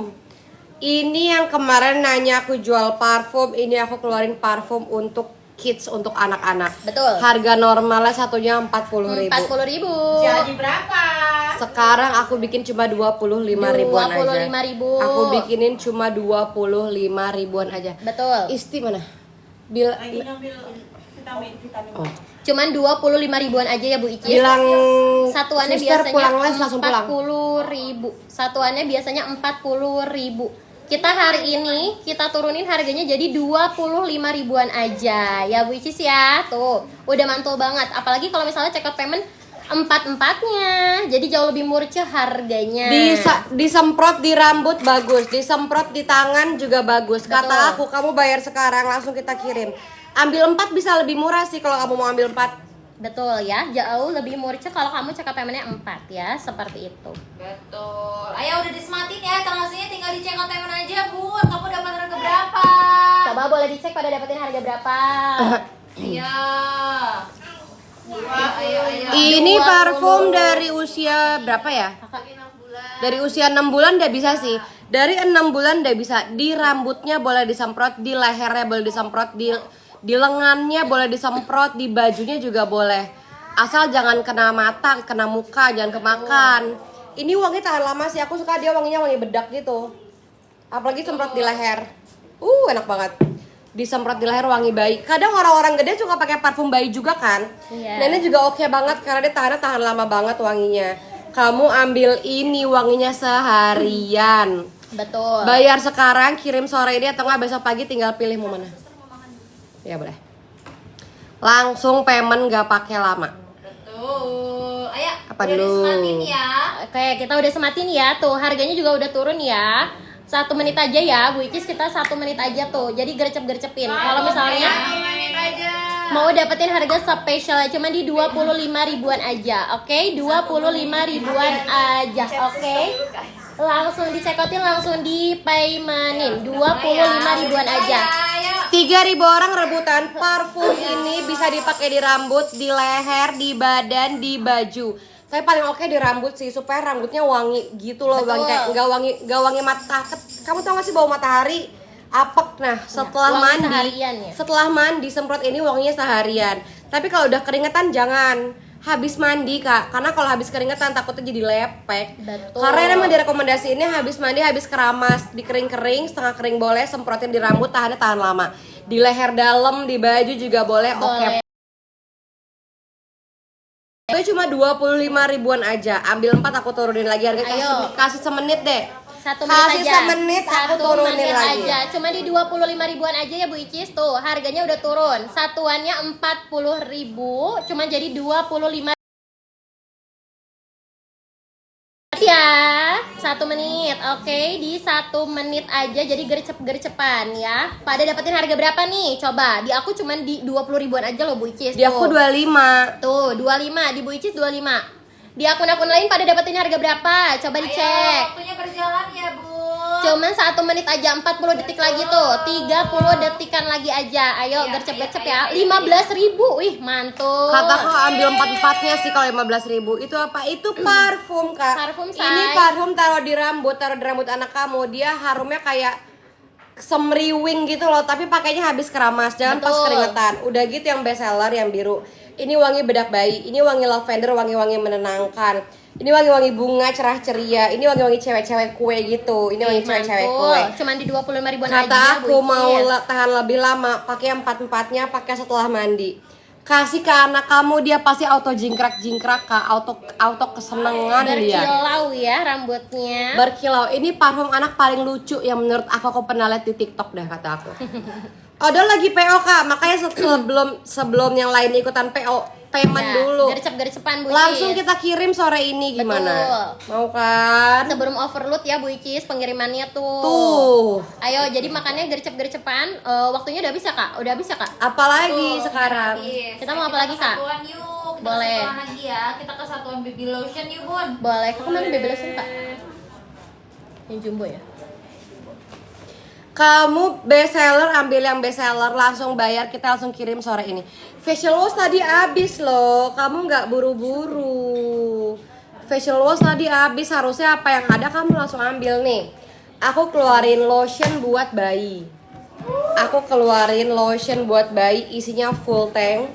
[SPEAKER 1] Ini yang kemarin nanya aku jual parfum, ini aku keluarin parfum untuk kids, untuk anak-anak.
[SPEAKER 2] betul.
[SPEAKER 1] Harga normalnya satunya 40.000.
[SPEAKER 2] 40 ribu.
[SPEAKER 4] Jadi berapa?
[SPEAKER 1] Sekarang aku bikin cuma 25 ribuan aja.
[SPEAKER 2] 25.000.
[SPEAKER 1] Aku bikinin cuma 25 ribuan aja.
[SPEAKER 2] Betul.
[SPEAKER 1] Isti mana? Bil
[SPEAKER 4] Lagi ngambil vitamin.
[SPEAKER 1] Oh.
[SPEAKER 2] Cuman 25 ribuan aja ya Bu Icis.
[SPEAKER 1] Bilang
[SPEAKER 2] Satuannya
[SPEAKER 1] sister
[SPEAKER 2] biasanya
[SPEAKER 1] pulang les langsung pulang.
[SPEAKER 2] 40.000. Satuannya biasanya 40.000. Kita hari ini kita turunin harganya jadi 25 ribuan aja ya Bu Icis ya. Tuh, udah mantul banget. Apalagi kalau misalnya check out payment empat-empatnya. Jadi jauh lebih murah harganya.
[SPEAKER 1] Disemprot di rambut bagus, disemprot di tangan juga bagus. Kata
[SPEAKER 2] Betul.
[SPEAKER 1] aku, kamu bayar sekarang langsung kita kirim. Ambil 4 bisa lebih murah sih kalau kamu mau ambil 4.
[SPEAKER 2] Betul ya, jauh lebih murah kalau kamu check out paymentnya 4 ya, seperti itu.
[SPEAKER 3] Betul. Ayo udah disematin ya, tanggalnya tinggal di check out payment aja, Bun. Kamu dapat harga berapa?
[SPEAKER 2] Coba boleh dicek pada dapetin harga berapa.
[SPEAKER 3] Iya. Ayo.
[SPEAKER 1] Ini
[SPEAKER 2] 20.
[SPEAKER 1] parfum dari usia berapa ya?
[SPEAKER 3] Lagi 6 bulan.
[SPEAKER 1] Dari usia 6 bulan udah bisa sih. Dari 6 bulan udah bisa. Di rambutnya boleh disemprot, di lehernya boleh disemprot, di lengannya boleh disemprot, di bajunya juga boleh. Asal jangan kena mata, kena muka, jangan kemakan. Ini wangi tahan lama sih, aku suka dia wanginya wangi bedak gitu. Apalagi semprot di leher. Enak banget. Disemprot di leher wangi bayi. Kadang orang-orang gede suka pakai parfum bayi juga kan.
[SPEAKER 2] Iya.
[SPEAKER 1] Nah ini juga oke banget karena dia tahan lama banget wanginya. Kamu ambil ini wanginya seharian.
[SPEAKER 2] Betul.
[SPEAKER 1] Bayar sekarang, kirim sore ini atau nggak besok pagi, tinggal pilih mau mana. Ya boleh. Langsung payment gak pakai lama.
[SPEAKER 3] Betul. Ayo.
[SPEAKER 1] Apa
[SPEAKER 3] udah
[SPEAKER 1] dulu?
[SPEAKER 3] disematin ya.
[SPEAKER 2] Oke, kita udah sematin ya. Tuh, harganya juga udah turun ya. 1 menit aja ya, Bu Icis, kita 1 menit aja tuh. Jadi gercep-gercepin. Kalau misalnya
[SPEAKER 3] menit aja.
[SPEAKER 2] mau dapetin harga spesial cuma di 25 ribuan aja. Oke, 25 ribuan aja. Oke. Langsung dicekotin, langsung di paymentin. 25 ribuan aja.
[SPEAKER 3] Ayo.
[SPEAKER 1] 3.000 orang rebutan parfum ini bisa dipakai di rambut, di leher, di badan, di baju. Tapi paling oke di rambut sih supaya rambutnya wangi gitu loh,
[SPEAKER 2] Betul.
[SPEAKER 1] wangi kayak nggak wangi mata. Kamu tau gak sih bau matahari? Apek. Nah, setelah
[SPEAKER 2] wangi
[SPEAKER 1] mandi,
[SPEAKER 2] seharian ya?
[SPEAKER 1] setelah mandi semprot ini wanginya seharian. Tapi kalau udah keringetan jangan habis mandi kak, karena kalau habis keringetan takutnya jadi lepek.
[SPEAKER 2] Betul.
[SPEAKER 1] Karena emang direkomendasi ini habis mandi, habis keramas, dikering-kering, setengah kering boleh, semprotin di rambut, tahan lama. Di leher dalam, di baju juga boleh. Oke.
[SPEAKER 2] Boleh.
[SPEAKER 1] Itu cuma 25 ribuan aja. Ambil 4 aku turunin lagi harga.
[SPEAKER 2] Ayo.
[SPEAKER 1] Kasih semenit deh.
[SPEAKER 2] 1 menit
[SPEAKER 1] Kasih
[SPEAKER 2] aja.
[SPEAKER 1] semenit aku
[SPEAKER 2] 1
[SPEAKER 1] turunin
[SPEAKER 2] menit
[SPEAKER 1] lagi.
[SPEAKER 2] aja. Cuma di 25 ribuan aja ya Bu Icis. Tuh, harganya udah turun. Satuannya 40.000, cuma jadi 25 ya. 1 menit. Oke, di 1 menit aja jadi gercep-gercepan ya. Pada dapetin harga berapa nih? Coba. Di aku cuma di 20 ribuan aja loh Bu Icis.
[SPEAKER 1] Di aku
[SPEAKER 2] Tuh.
[SPEAKER 1] 25.
[SPEAKER 2] Tuh, 25, di Bu Icis 25. Di akun-akun lain pada dapetin harga berapa? Coba
[SPEAKER 3] Ayo,
[SPEAKER 2] dicek.
[SPEAKER 3] waktunya berjalan ya, Bu.
[SPEAKER 2] Cuman 1 menit aja, 40 detik lagi tuh. 30 detikan lagi aja. Ayo,
[SPEAKER 3] Iya,
[SPEAKER 2] gercep-gercep
[SPEAKER 3] iya,
[SPEAKER 2] ya.
[SPEAKER 3] iya,
[SPEAKER 2] 15.000. Wih, mantul.
[SPEAKER 1] Kata kau ambil 4-4-nya sih kalau 15.000. Itu apa? Itu parfum kak.
[SPEAKER 2] Parfum, say.
[SPEAKER 1] Ini parfum taruh di rambut anak kamu. Dia harumnya kayak semriwing gitu loh, tapi pakainya habis keramas, jangan pas
[SPEAKER 2] Betul.
[SPEAKER 1] keringetan. Udah gitu yang best seller yang biru. Ini wangi bedak bayi, ini wangi lavender, wangi-wangi menenangkan. Ini wangi-wangi bunga cerah ceria. Ini wangi-wangi cewek-cewek kue gitu. Ini wangi cewek-cewek kue.
[SPEAKER 2] Cuman di 25 ribuan aja.
[SPEAKER 1] Kata aku
[SPEAKER 2] Bu
[SPEAKER 1] mau
[SPEAKER 2] Icis.
[SPEAKER 1] tahan lebih lama, pakai 4-4-nya, pakai setelah mandi. Kasih ke anak kamu, dia pasti auto jingkrak kak, auto kesenangan dia.
[SPEAKER 2] Berkilau ya rambutnya.
[SPEAKER 1] Berkilau. Ini parfum anak paling lucu yang menurut aku pernah lihat di TikTok deh kata aku. Ada lagi PO kak, makanya sebelum yang lain ikutan PO, payment
[SPEAKER 2] Ya,
[SPEAKER 1] dulu.
[SPEAKER 2] gercep-gercepan Bu Icis.
[SPEAKER 1] Langsung kita kirim sore ini gimana?
[SPEAKER 2] Betul.
[SPEAKER 1] Mau kan?
[SPEAKER 2] Sebelum overload ya Bu Icis pengirimannya tuh.
[SPEAKER 1] Tuh.
[SPEAKER 2] Ayo, jadi makannya gercep-gercepan. Waktunya udah habis ya kak? Udah habis ya kak?
[SPEAKER 1] Apalagi sekarang?
[SPEAKER 3] Iya,
[SPEAKER 2] Kita mau apa lagi,
[SPEAKER 3] ke
[SPEAKER 2] Kak?
[SPEAKER 3] Satuan yuk. Kita
[SPEAKER 2] Boleh.
[SPEAKER 3] ke satuan lagi ya. Kita ke satuan baby lotion yuk, Bun.
[SPEAKER 2] Boleh. Kok kemana baby lotion kak? Yang jumbo ya?
[SPEAKER 1] Kamu best seller, ambil yang best seller, langsung bayar, kita langsung kirim sore ini. Facial wash tadi habis loh, kamu nggak buru-buru. Facial wash tadi habis, harusnya apa yang ada kamu langsung ambil nih. Aku keluarin lotion buat bayi. Aku keluarin lotion buat bayi, isinya full tank.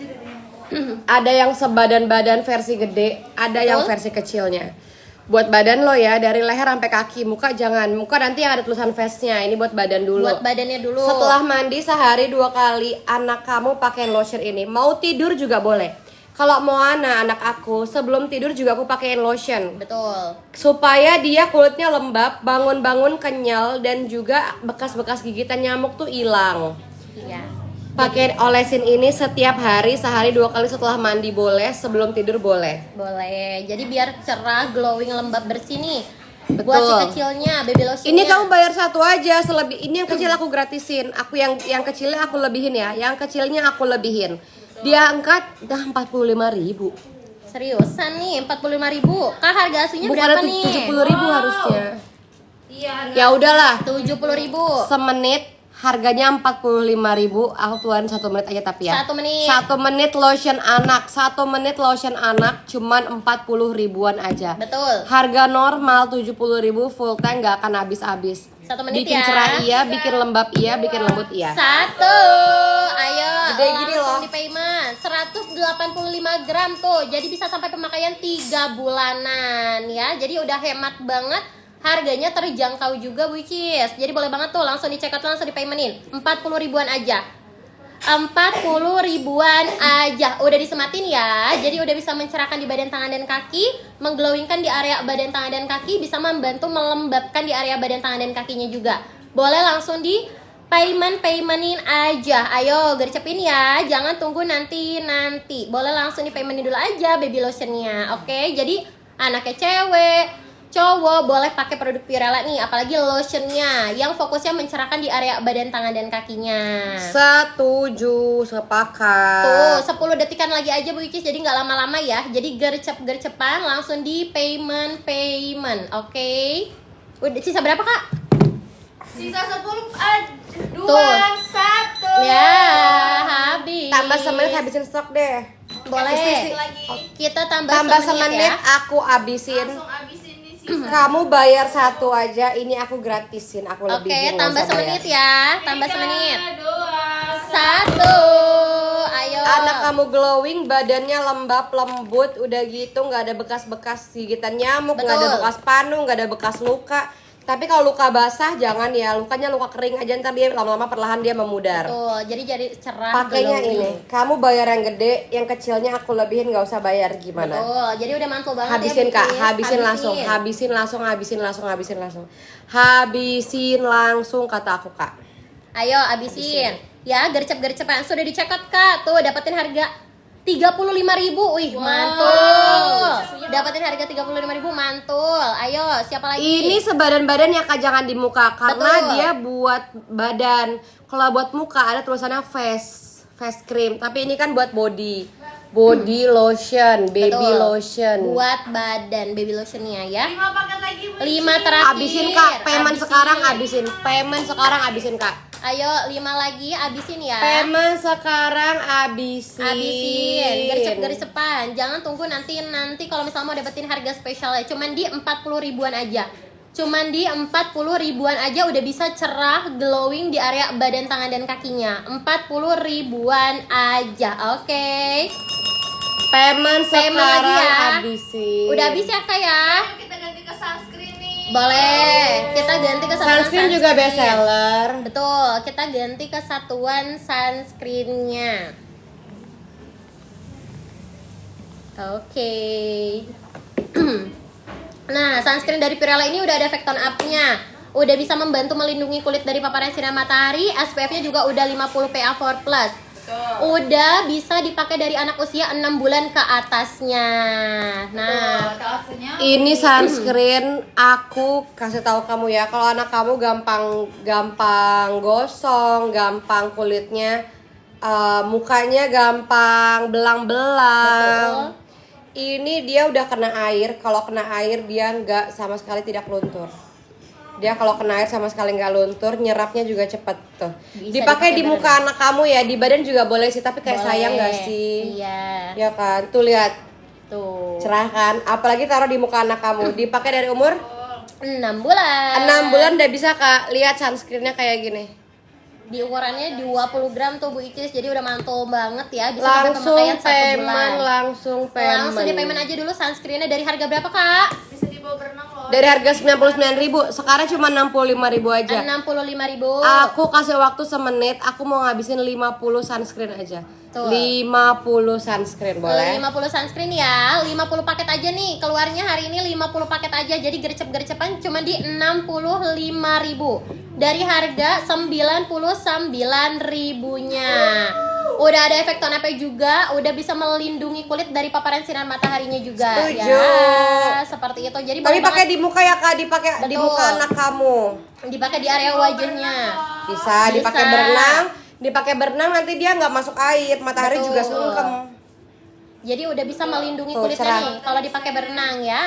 [SPEAKER 1] Ada yang sebadan-badan versi gede, ada yang versi kecilnya. Buat badan lo ya, dari leher sampai kaki. Muka jangan, muka nanti yang ada tulisan face-nya. Ini buat badan dulu.
[SPEAKER 2] Buat badannya dulu.
[SPEAKER 1] Setelah mandi sehari 2 kali, anak kamu pakai lotion ini. Mau tidur juga boleh. Kalau mau anak aku, sebelum tidur juga aku pakein lotion.
[SPEAKER 2] Betul.
[SPEAKER 1] Supaya dia kulitnya lembab, bangun-bangun kenyal, dan juga bekas-bekas gigitan nyamuk tuh hilang.
[SPEAKER 2] Iya.
[SPEAKER 1] Pakai olesin ini setiap hari, sehari 2 kali setelah mandi boleh, sebelum tidur boleh.
[SPEAKER 2] Boleh. Jadi biar cerah, glowing, lembab, bersih nih.
[SPEAKER 1] Betul.
[SPEAKER 2] Buat si kecilnya, baby lotionnya.
[SPEAKER 1] Ini kamu bayar satu aja, selebih ini yang kecil aku gratisin. Aku yang kecilnya aku lebihin ya, yang kecilnya aku lebihin. Dia angkat udah 45.000.
[SPEAKER 2] Seriusan nih, 45.000. Kak, harga aslinya
[SPEAKER 1] Bukan
[SPEAKER 2] berapa nih?
[SPEAKER 1] 70.000 harusnya.
[SPEAKER 3] Iya, harga
[SPEAKER 1] Ya udahlah,
[SPEAKER 2] 70.000.
[SPEAKER 1] semenit harganya 45.000. Aku keluarin 1 menit aja tapi ya.
[SPEAKER 2] 1 menit.
[SPEAKER 1] 1 menit lotion anak, 1 menit lotion anak cuman 40 ribuan aja.
[SPEAKER 2] Betul.
[SPEAKER 1] Harga normal 70.000 full tank nggak akan habis-habis.
[SPEAKER 2] 1 menit
[SPEAKER 1] bikin
[SPEAKER 2] ya.
[SPEAKER 1] cerah iya, bikin lembab iya, bikin lembut iya.
[SPEAKER 2] 1. Ayo.
[SPEAKER 1] gede gini loh.
[SPEAKER 2] Langsung di payment 185 gram tuh. Jadi bisa sampai pemakaian 3 bulanan ya. Jadi udah hemat banget. Harganya terjangkau juga Bu Icis. Jadi boleh banget tuh langsung di check out, langsung di paymentin 40 ribuan aja. 40 ribuan aja. Udah disematin ya. Jadi udah bisa mencerahkan di badan, tangan, dan kaki, mengglowingkan di area badan, tangan, dan kaki, bisa membantu melembabkan di area badan, tangan, dan kakinya juga. Boleh langsung di paymentin aja. Ayo gercepin ya. Jangan tunggu nanti. Boleh langsung di paymentin dulu aja baby lotionnya. Oke. Jadi anaknya cewek, cowok boleh pakai produk Purella nih, apalagi lotionnya yang fokusnya mencerahkan di area badan, tangan, dan kakinya.
[SPEAKER 1] Setuju, sepakat.
[SPEAKER 2] Tuh 10 detikan lagi aja Bu Icis, jadi nggak lama-lama ya. Jadi gercepan langsung di payment. Oke. Udah sisa berapa Kak?
[SPEAKER 3] Sisa 10 2
[SPEAKER 2] Tuh.
[SPEAKER 3] 1.
[SPEAKER 2] Ya habis.
[SPEAKER 1] Tambah semenit habisin stok deh.
[SPEAKER 2] Boleh.
[SPEAKER 3] Sisi lagi.
[SPEAKER 2] Kita tambah
[SPEAKER 1] Semenit
[SPEAKER 2] ya.
[SPEAKER 1] aku abisin.
[SPEAKER 3] Langsung abisin nih sisa.
[SPEAKER 1] Kamu bayar 1 aja, ini aku gratisin, aku
[SPEAKER 2] Oke,
[SPEAKER 1] lebihin. nggak
[SPEAKER 2] tambah
[SPEAKER 1] usah bayar.
[SPEAKER 2] semenit ya. Tambah
[SPEAKER 3] 3,
[SPEAKER 2] semenit.
[SPEAKER 3] 2,
[SPEAKER 2] 1. Ayo.
[SPEAKER 1] Anak kamu glowing, badannya lembab, lembut, udah gitu nggak ada bekas-bekas gigitan nyamuk, nggak ada
[SPEAKER 2] Betul.
[SPEAKER 1] bekas panu, nggak ada bekas luka. Tapi kalau luka basah jangan ya, lukanya luka kering aja, ntar dia lama-lama perlahan dia memudar.
[SPEAKER 2] Tuh, jadi cerah.
[SPEAKER 1] Pakainya
[SPEAKER 2] glowing.
[SPEAKER 1] ini, kamu bayar yang gede, yang kecilnya aku lebihin, nggak usah bayar gimana?
[SPEAKER 2] Betul, jadi udah mantul banget
[SPEAKER 1] Habisin
[SPEAKER 2] ya,
[SPEAKER 1] Kak,
[SPEAKER 2] Bu Icis.
[SPEAKER 1] habisin langsung kata aku Kak.
[SPEAKER 2] Ayo abisin. Ya, gercep-gercepan. Sudah di check out Kak. Tuh, dapetin harga 35.000. Wih, mantul. Dapetin harga 35.000, mantul. Ayo, siapa lagi?
[SPEAKER 1] Ini sebadan-badan ya Kak, jangan di muka karena
[SPEAKER 2] Betul.
[SPEAKER 1] dia buat badan. Kalau buat muka ada tulisannya face cream, tapi ini kan buat body lotion, baby
[SPEAKER 2] Betul.
[SPEAKER 1] lotion.
[SPEAKER 2] Buat badan baby lotionnya ya.
[SPEAKER 3] 5 paket lagi Bu.
[SPEAKER 2] 5 terakhir.
[SPEAKER 1] Abisin Kak, payment
[SPEAKER 2] Abisin.
[SPEAKER 1] sekarang abisin Kak.
[SPEAKER 2] Ayo, 5 lagi abisin ya.
[SPEAKER 1] Payment sekarang abisin.
[SPEAKER 2] Gercep-gercepan. Jangan tunggu nanti kalau misalnya mau dapetin harga spesialnya. Cuman di 40 ribuan aja. Udah bisa cerah glowing di area badan, tangan, dan kakinya. 40 ribuan aja. Oke.
[SPEAKER 1] Payment
[SPEAKER 2] Payment
[SPEAKER 1] sekarang
[SPEAKER 2] lagi ya.
[SPEAKER 1] abisin.
[SPEAKER 2] Udah habis ya Kak ya?
[SPEAKER 3] Ayo kita ganti ke sunscreen nih.
[SPEAKER 2] Boleh. Kita ganti ke satuan
[SPEAKER 1] Sunscreen juga best seller.
[SPEAKER 2] Betul, kita ganti ke satuan sunscreennya. Oke. Nah, sunscreen dari Purella ini udah ada Vecton Up-nya. Udah bisa membantu melindungi kulit dari paparan sinar matahari. SPF-nya juga udah 50 PA4+. Udah bisa dipakai dari anak usia 6 bulan ke atasnya. Nah,
[SPEAKER 3] Tasnya.
[SPEAKER 1] Ini sunscreen aku kasih tahu kamu ya, kalau anak kamu gampang gosong, gampang kulitnya, mukanya gampang belang-belang. Ini dia udah kena air, kalau kena air dia nggak sama sekali tidak luntur. Dia kalau kena air sama sekali nggak luntur, nyerapnya juga cepet tuh.
[SPEAKER 2] Bisa
[SPEAKER 1] Dipakai di
[SPEAKER 2] dipakai
[SPEAKER 1] muka anak kamu ya, di badan juga boleh sih, tapi kayak
[SPEAKER 2] boleh.
[SPEAKER 1] sayang nggak sih?
[SPEAKER 2] Iya.
[SPEAKER 1] Ya kan, tuh lihat.
[SPEAKER 2] Tuh.
[SPEAKER 1] Cerah kan? Apalagi taruh di muka anak kamu. Dipakai dari umur
[SPEAKER 2] 6 bulan.
[SPEAKER 1] 6 bulan udah bisa Kak. Lihat sunscreennya kayak gini.
[SPEAKER 2] Di ukurannya 20 gram tuh Bu Icis. Jadi udah mantul banget ya. Bisa sampai
[SPEAKER 1] Langsung
[SPEAKER 2] pemakaian 1
[SPEAKER 1] payment,
[SPEAKER 2] bulan.
[SPEAKER 1] langsung payment.
[SPEAKER 2] Langsung di payment aja dulu sunscreennya. Dari harga berapa Kak?
[SPEAKER 3] Bisa dibawa berenang loh.
[SPEAKER 1] Dari harga 99.000, sekarang cuma 65.000 aja.
[SPEAKER 2] 65.000.
[SPEAKER 1] Aku kasih waktu semenit, aku mau ngabisin 50 sunscreen aja.
[SPEAKER 2] Tuh.
[SPEAKER 1] 50 sunscreen boleh?
[SPEAKER 2] 50 sunscreen ya. 50 paket aaja nih. Keluarnya hari ini 50 paket aja. Jadi gercep-gercepan cuma di 65.000. Dari harga 99.000-nya. Udah ada efek tone up juga, udah bisa melindungi kulit dari paparan sinar mataharinya juga.
[SPEAKER 1] Setuju.
[SPEAKER 2] Ya, seperti itu. Jadi
[SPEAKER 1] Tapi
[SPEAKER 2] boleh
[SPEAKER 1] pakai
[SPEAKER 2] banget
[SPEAKER 1] di muka ya Kak, dipakai di
[SPEAKER 2] Betul.
[SPEAKER 1] muka anak kamu.
[SPEAKER 2] dipakai di area wajahnya.
[SPEAKER 1] Bisa dipakai
[SPEAKER 2] Bisa.
[SPEAKER 1] berenang, dipakai berenang nanti dia nggak masuk air, matahari
[SPEAKER 2] Betul.
[SPEAKER 1] juga sungkem.
[SPEAKER 2] Jadi udah bisa melindungi
[SPEAKER 1] Tuh,
[SPEAKER 2] kulitnya
[SPEAKER 1] cerah.
[SPEAKER 2] nih kalau dipakai berenang ya.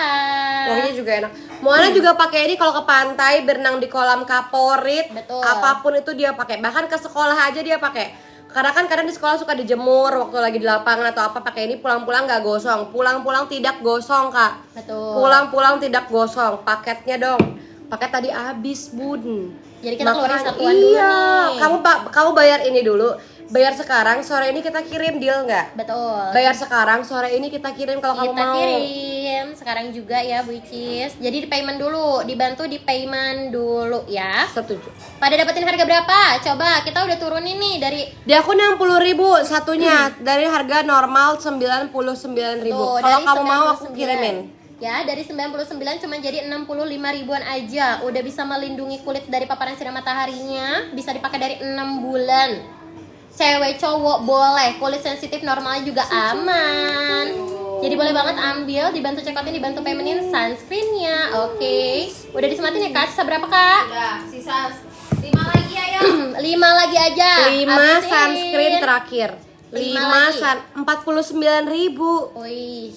[SPEAKER 1] Wanginya juga enak. Moana juga pakai ini kalau ke pantai, berenang di kolam kaporit,
[SPEAKER 2] Betul.
[SPEAKER 1] apapun itu dia pakai. Bahkan ke sekolah aja dia pakai. Karena kan kadang di sekolah suka dijemur waktu lagi di lapangan atau apa, pakai ini pulang-pulang nggak gosong, pulang-pulang tidak gosong Kak.
[SPEAKER 2] Betul.
[SPEAKER 1] Pulang-pulang tidak gosong. Paketnya dong. Paket tadi habis Bun.
[SPEAKER 2] Jadi kita keluarin
[SPEAKER 1] Makanya-
[SPEAKER 2] satuan dulu
[SPEAKER 1] iya.
[SPEAKER 2] nih.
[SPEAKER 1] Kamu bayar ini dulu. Bayar sekarang, sore ini kita kirim, deal nggak?
[SPEAKER 2] Betul.
[SPEAKER 1] Bayar sekarang, sore ini kita kirim kalau kamu
[SPEAKER 2] Kita
[SPEAKER 1] mau.
[SPEAKER 2] kirim sekarang juga ya Bu Icis. Jadi di payment dulu, dibantu di payment dulu ya.
[SPEAKER 1] Setuju.
[SPEAKER 2] Pada dapetin harga berapa? Coba kita udah turunin nih dari
[SPEAKER 1] Di aku 60.000 satunya dari harga normal 99.000.
[SPEAKER 2] tuh,
[SPEAKER 1] Kalau
[SPEAKER 2] dari
[SPEAKER 1] kamu mau aku
[SPEAKER 2] 99.
[SPEAKER 1] kirimin.
[SPEAKER 2] Ya, dari 99 cuma jadi 65 ribuan aja. Udah bisa melindungi kulit dari paparan sinar mataharinya, bisa dipakai dari 6 bulan. Cewek cowok boleh, kulit sensitif normalnya juga aman. Jadi boleh banget ambil, dibantu cekotin, dibantu paymentin sunscreennya. Oke. Udah disematin ya Kak? Sisa berapa Kak?
[SPEAKER 3] Udah, sisa 5 lagi ayo.
[SPEAKER 2] 5 lagi aja.
[SPEAKER 1] 5
[SPEAKER 2] Habisin.
[SPEAKER 1] sunscreen terakhir.
[SPEAKER 2] 5
[SPEAKER 1] 5
[SPEAKER 2] lagi.
[SPEAKER 1] 49.000.
[SPEAKER 2] Wih.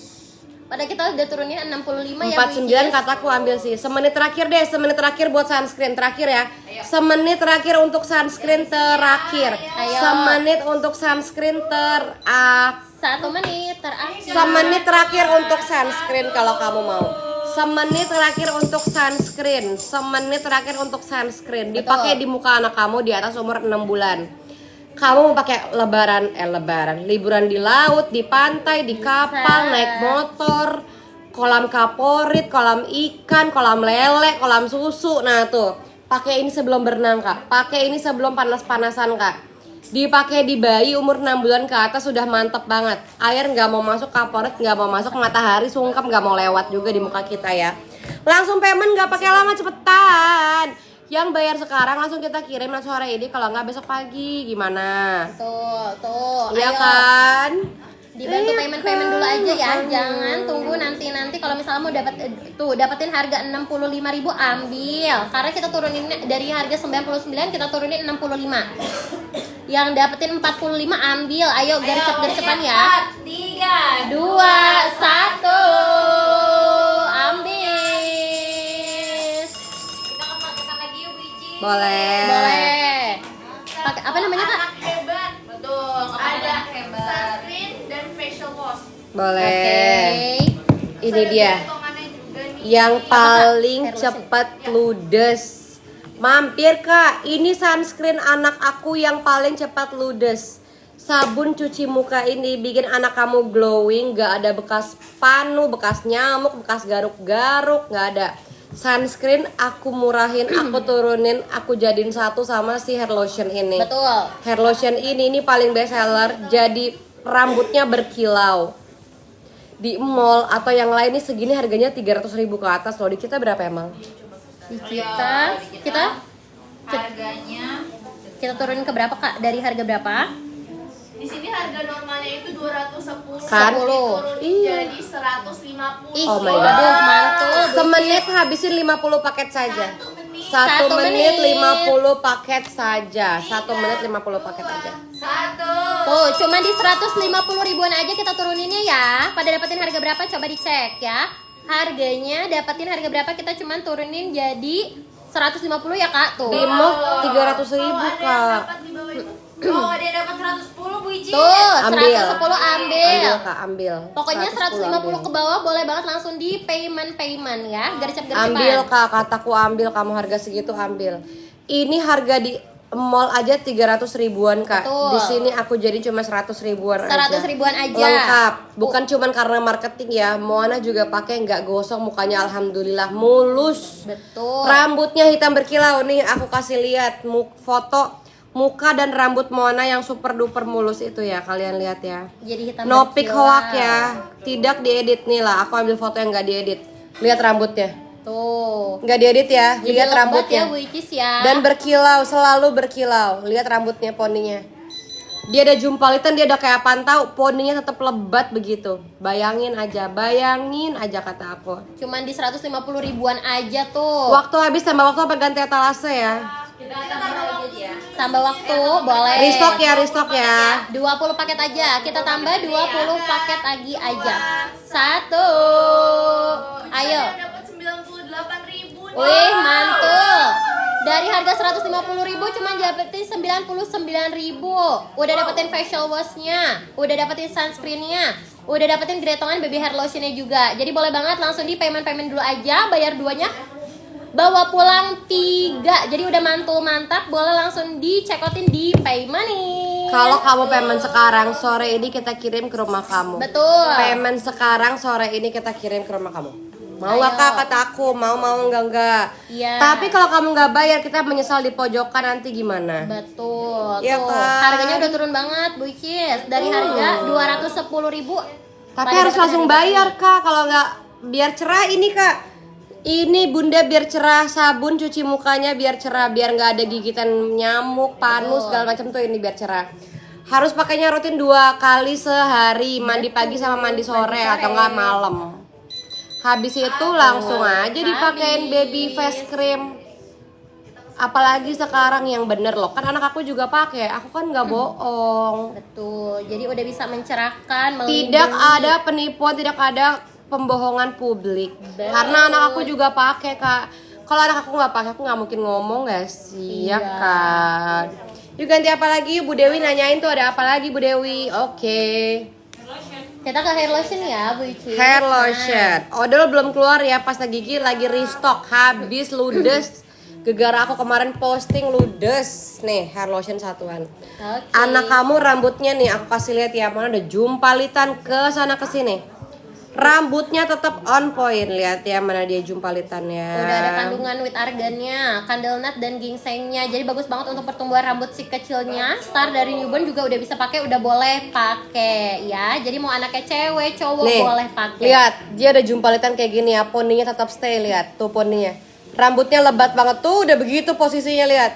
[SPEAKER 2] Padahal kita udah turunin 65 ya Bu
[SPEAKER 1] 49
[SPEAKER 2] Icis.
[SPEAKER 1] kataku ambil sih. Semenit terakhir deh, semenit terakhir buat sunscreen terakhir ya. Semenit terakhir untuk sunscreen terakhir.
[SPEAKER 2] Ayo.
[SPEAKER 1] Semenit untuk sunscreen terakhir.
[SPEAKER 2] 1 menit terakhir.
[SPEAKER 1] Semenit terakhir untuk sunscreen kalau kamu mau. Semenit terakhir untuk sunscreen. Semenit terakhir untuk sunscreen. Dipakai di muka anak kamu di atas umur 6 bulan. Kamu mau pakai liburan di laut, di pantai, di kapal, naik motor, kolam kaporit, kolam ikan, kolam lele, kolam susu. Nah tuh, pakai ini sebelum berenang Kak. Pakai ini sebelum panas-panasan Kak. Dipakai di bayi umur 6 bulan ke atas sudah mantep banget. Air nggak mau masuk, kaporit nggak mau masuk, matahari sungkem nggak mau lewat juga di muka kita ya. Langsung payment nggak pakai lama, cepetan. Yang bayar sekarang langsung kita kirim langsung sore ini, kalau nggak besok pagi gimana?
[SPEAKER 2] Tuh.
[SPEAKER 1] Iya
[SPEAKER 2] Ayo.
[SPEAKER 1] kan?
[SPEAKER 2] Dibantu
[SPEAKER 1] Iya
[SPEAKER 2] payment dulu
[SPEAKER 1] kan?
[SPEAKER 2] aja ya. Jangan tunggu nanti kalau misalnya mau dapetin harga 65.000 ambil. Karena kita turunin dari harga 99 kita turunin 65. Yang dapetin 45 ambil. Ayo gercep-gercepan ya.
[SPEAKER 3] 4, 3,
[SPEAKER 2] 2 1 ambil.
[SPEAKER 3] Kita kepaketan lagi yuk Bu Ici.
[SPEAKER 1] Boleh.
[SPEAKER 2] Boleh. Pakai apa namanya Kak?
[SPEAKER 3] Anak hebat. Betul, kepaketan anak hebat. Sunscreen dan facial wash.
[SPEAKER 1] Boleh.
[SPEAKER 2] Oke.
[SPEAKER 1] Ini dia.
[SPEAKER 3] Potongannya juga nih.
[SPEAKER 1] Yang paling
[SPEAKER 2] Hair
[SPEAKER 1] cepat ludes. Mampir Kak, ini sunscreen anak aku yang paling cepat ludes. Sabun cuci muka ini bikin anak kamu glowing, gak ada bekas panu, bekas nyamuk, bekas garuk-garuk, gak ada. Sunscreen aku murahin, aku turunin, aku jadiin satu sama si hair lotion ini.
[SPEAKER 2] Betul.
[SPEAKER 1] Hair lotion ini paling best seller, jadi rambutnya berkilau. Di mall atau yang lain ini segini harganya 300.000 ke atas loh. Di kita berapa emang?
[SPEAKER 2] Di kita
[SPEAKER 3] Harganya
[SPEAKER 2] turunin ke berapa Kak? Dari harga berapa?
[SPEAKER 3] di sini harga normalnya itu 210.
[SPEAKER 1] Kan?
[SPEAKER 3] Diturunin
[SPEAKER 1] Iya.
[SPEAKER 3] jadi 150.
[SPEAKER 2] Ih,
[SPEAKER 1] Oh my God.
[SPEAKER 2] aduh, mantul.
[SPEAKER 1] Semenit habisin 50 paket saja. 1
[SPEAKER 2] Satu
[SPEAKER 1] menit
[SPEAKER 2] menit.
[SPEAKER 1] 50 paket saja. 1 menit 50 paket aja.
[SPEAKER 3] 1.
[SPEAKER 2] Tuh, cuma di 150 ribuan aja kita turuninnya ya. Pada dapetin harga berapa? Coba dicek ya. Harganya dapetin harga berapa kita cuman turunin jadi 150 ya Kak tuh.
[SPEAKER 1] Di mall 300.000 Kak.
[SPEAKER 3] Oh, ada yang dapat 110 Bu Ici.
[SPEAKER 2] Tuh,
[SPEAKER 1] Ambil.
[SPEAKER 2] 110 ambil.
[SPEAKER 1] Kak, ambil.
[SPEAKER 2] Pokoknya 150
[SPEAKER 1] ambil.
[SPEAKER 2] ke bawah boleh banget langsung di payment ya. Gercep-gercepan.
[SPEAKER 1] Ambil Kak, kataku ambil, kamu harga segitu ambil. Ini harga di mall aja 300 ribuan Kak.
[SPEAKER 2] Betul.
[SPEAKER 1] Di sini aku jadi cuma 100 ribuan
[SPEAKER 2] 100
[SPEAKER 1] aja.
[SPEAKER 2] ribuan aja.
[SPEAKER 1] Lengkap. Bukan cuman karena marketing ya. Moana juga pakai nggak gosong, mukanya alhamdulillah mulus.
[SPEAKER 2] Betul.
[SPEAKER 1] Rambutnya hitam berkilau nih, aku kasih lihat foto muka dan rambut Moana yang super duper mulus itu ya, kalian lihat ya.
[SPEAKER 2] Jadi hitam
[SPEAKER 1] No pic
[SPEAKER 2] berkilau.
[SPEAKER 1] hoak ya. Tidak diedit nih lah, aku ambil foto yang nggak diedit. Lihat rambutnya.
[SPEAKER 2] Tuh.
[SPEAKER 1] Nggak diedit ya,
[SPEAKER 2] Jadi
[SPEAKER 1] lihat
[SPEAKER 2] lebat
[SPEAKER 1] rambutnya.
[SPEAKER 2] ya Bu Icis ya.
[SPEAKER 1] Dan berkilau, selalu berkilau. Lihat rambutnya, poninya. Dia ada jumpalitan, dia udah kayak pantau, poninya tetap lebat begitu. Bayangin aja kata aku.
[SPEAKER 2] Cuman di 150 ribuan aja tuh.
[SPEAKER 1] Waktu habis tambah waktu apa ganti etalase ya?
[SPEAKER 3] Kita tambah lagi ya.
[SPEAKER 2] Tambah waktu boleh.
[SPEAKER 1] Restock ya.
[SPEAKER 2] 20 paket aja. Kita tambah 20 paket lagi aja. 1. Ayo.
[SPEAKER 3] Dapat 98.000.
[SPEAKER 2] Wih, mantul. Dari harga 150.000 cuma dapetin 99.000. Udah dapetin facial wash-nya, udah dapetin sunscreen-nya, udah dapetin gretongan baby hair lotion-nya juga. Jadi boleh banget langsung di payment dulu aja, bayar 2-nya. Bawa pulang 3. Jadi udah mantul mantap, boleh langsung dicekotin di payment nih.
[SPEAKER 1] Kalau kamu payment sekarang, sore ini kita kirim ke rumah kamu.
[SPEAKER 2] Betul.
[SPEAKER 1] Payment sekarang, sore ini kita kirim ke rumah kamu. Mau nggak
[SPEAKER 2] Ayo.
[SPEAKER 1] kak? Kata aku, mau enggak.
[SPEAKER 2] Iya.
[SPEAKER 1] Tapi kalau kamu nggak bayar, kita menyesal di pojokan nanti gimana?
[SPEAKER 2] Betul.
[SPEAKER 1] Iya
[SPEAKER 2] Tuh,
[SPEAKER 1] kan?
[SPEAKER 2] harganya udah turun banget, Bu Icis. Dari harga 210.000.
[SPEAKER 1] Tapi harus langsung bayar kak, kalau nggak biar cerah ini kak. Ini bunda biar cerah, sabun cuci mukanya biar cerah, biar nggak ada gigitan nyamuk, panus segala macam tuh ini biar cerah. Harus pakainya rutin 2 kali sehari, mandi pagi sama mandi sore atau nggak malam. Habis itu langsung aja dipakein baby face cream. Apalagi sekarang yang bener loh, kan anak aku juga pakai, aku kan nggak bohong.
[SPEAKER 2] Betul. Jadi udah bisa mencerahkan,
[SPEAKER 1] Tidak
[SPEAKER 2] melindungi.
[SPEAKER 1] ada penipuan, tidak ada pembohongan publik.
[SPEAKER 2] Betul.
[SPEAKER 1] Karena anak aku juga pakai kak. Kalau anak aku nggak pakai, aku nggak mungkin ngomong gak sih, ya
[SPEAKER 2] Iya.
[SPEAKER 1] kan? Yuk ganti apa lagi? Bu Dewi nanyain tuh ada apa lagi Bu Dewi? Oke.
[SPEAKER 2] Kita ke hair lotion ya, Bu Ici.
[SPEAKER 1] Hair lotion. Odol belum keluar ya, pasta gigi lagi restock, habis ludes. Gegara aku kemarin posting ludes. Nih, hair lotion satuan.
[SPEAKER 2] Oke.
[SPEAKER 1] Anak kamu rambutnya nih, aku kasih lihat ya, mana ada jumpalitan ke sana ke sini. Rambutnya tetap on point, lihat ya mana dia jumpalitannya.
[SPEAKER 2] Udah ada kandungan with argannya, candle nut dan ginsengnya. Jadi bagus banget untuk pertumbuhan rambut si kecilnya. Star dari newborn juga udah bisa pakai, udah boleh pakai ya. Jadi mau anaknya cewek, cowok
[SPEAKER 1] Nih,
[SPEAKER 2] boleh pakai.
[SPEAKER 1] lihat, dia ada jumpalitan kayak gini ya, poninya tetap stay, lihat tuh poninya. Rambutnya lebat banget tuh, udah begitu posisinya, lihat.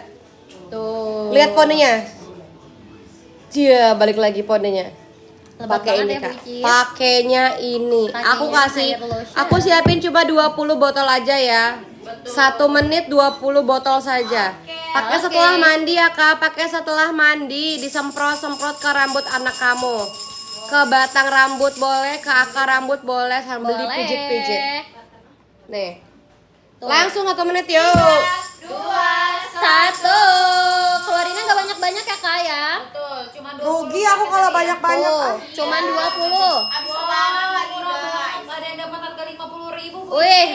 [SPEAKER 2] Tuh.
[SPEAKER 1] Lihat poninya. Dia balik lagi poninya.
[SPEAKER 2] Lebat
[SPEAKER 1] Pakai
[SPEAKER 2] banget
[SPEAKER 1] ini
[SPEAKER 2] ya,
[SPEAKER 1] kak.
[SPEAKER 2] Bu Ici.
[SPEAKER 1] Pakainya ini.
[SPEAKER 2] Pakainya
[SPEAKER 1] Aku kasih,
[SPEAKER 2] hair lotion.
[SPEAKER 1] aku siapin cuma 20 botol aja ya. 1 menit 20 botol saja. Pakai
[SPEAKER 2] Oke.
[SPEAKER 1] setelah mandi ya kak. Pakai setelah mandi, disemprot-semprot ke rambut anak kamu. Ke batang rambut boleh, ke akar rambut boleh, sambil
[SPEAKER 2] Boleh.
[SPEAKER 1] dipijit-pijit. Nih.
[SPEAKER 2] Tuh.
[SPEAKER 1] Langsung 1 menit yuk.
[SPEAKER 3] 2,
[SPEAKER 2] 1. Keluarinnya nggak banyak-banyak ya kak ya.
[SPEAKER 3] Betul, cuma 20.
[SPEAKER 1] Rugi aku kalau banyak-banyak.
[SPEAKER 2] Tuh,
[SPEAKER 1] Ah.
[SPEAKER 2] cuman 20.
[SPEAKER 3] Abis lebaran lagi dong. Nggak ada yang dapat harga 50.000.
[SPEAKER 2] Wih,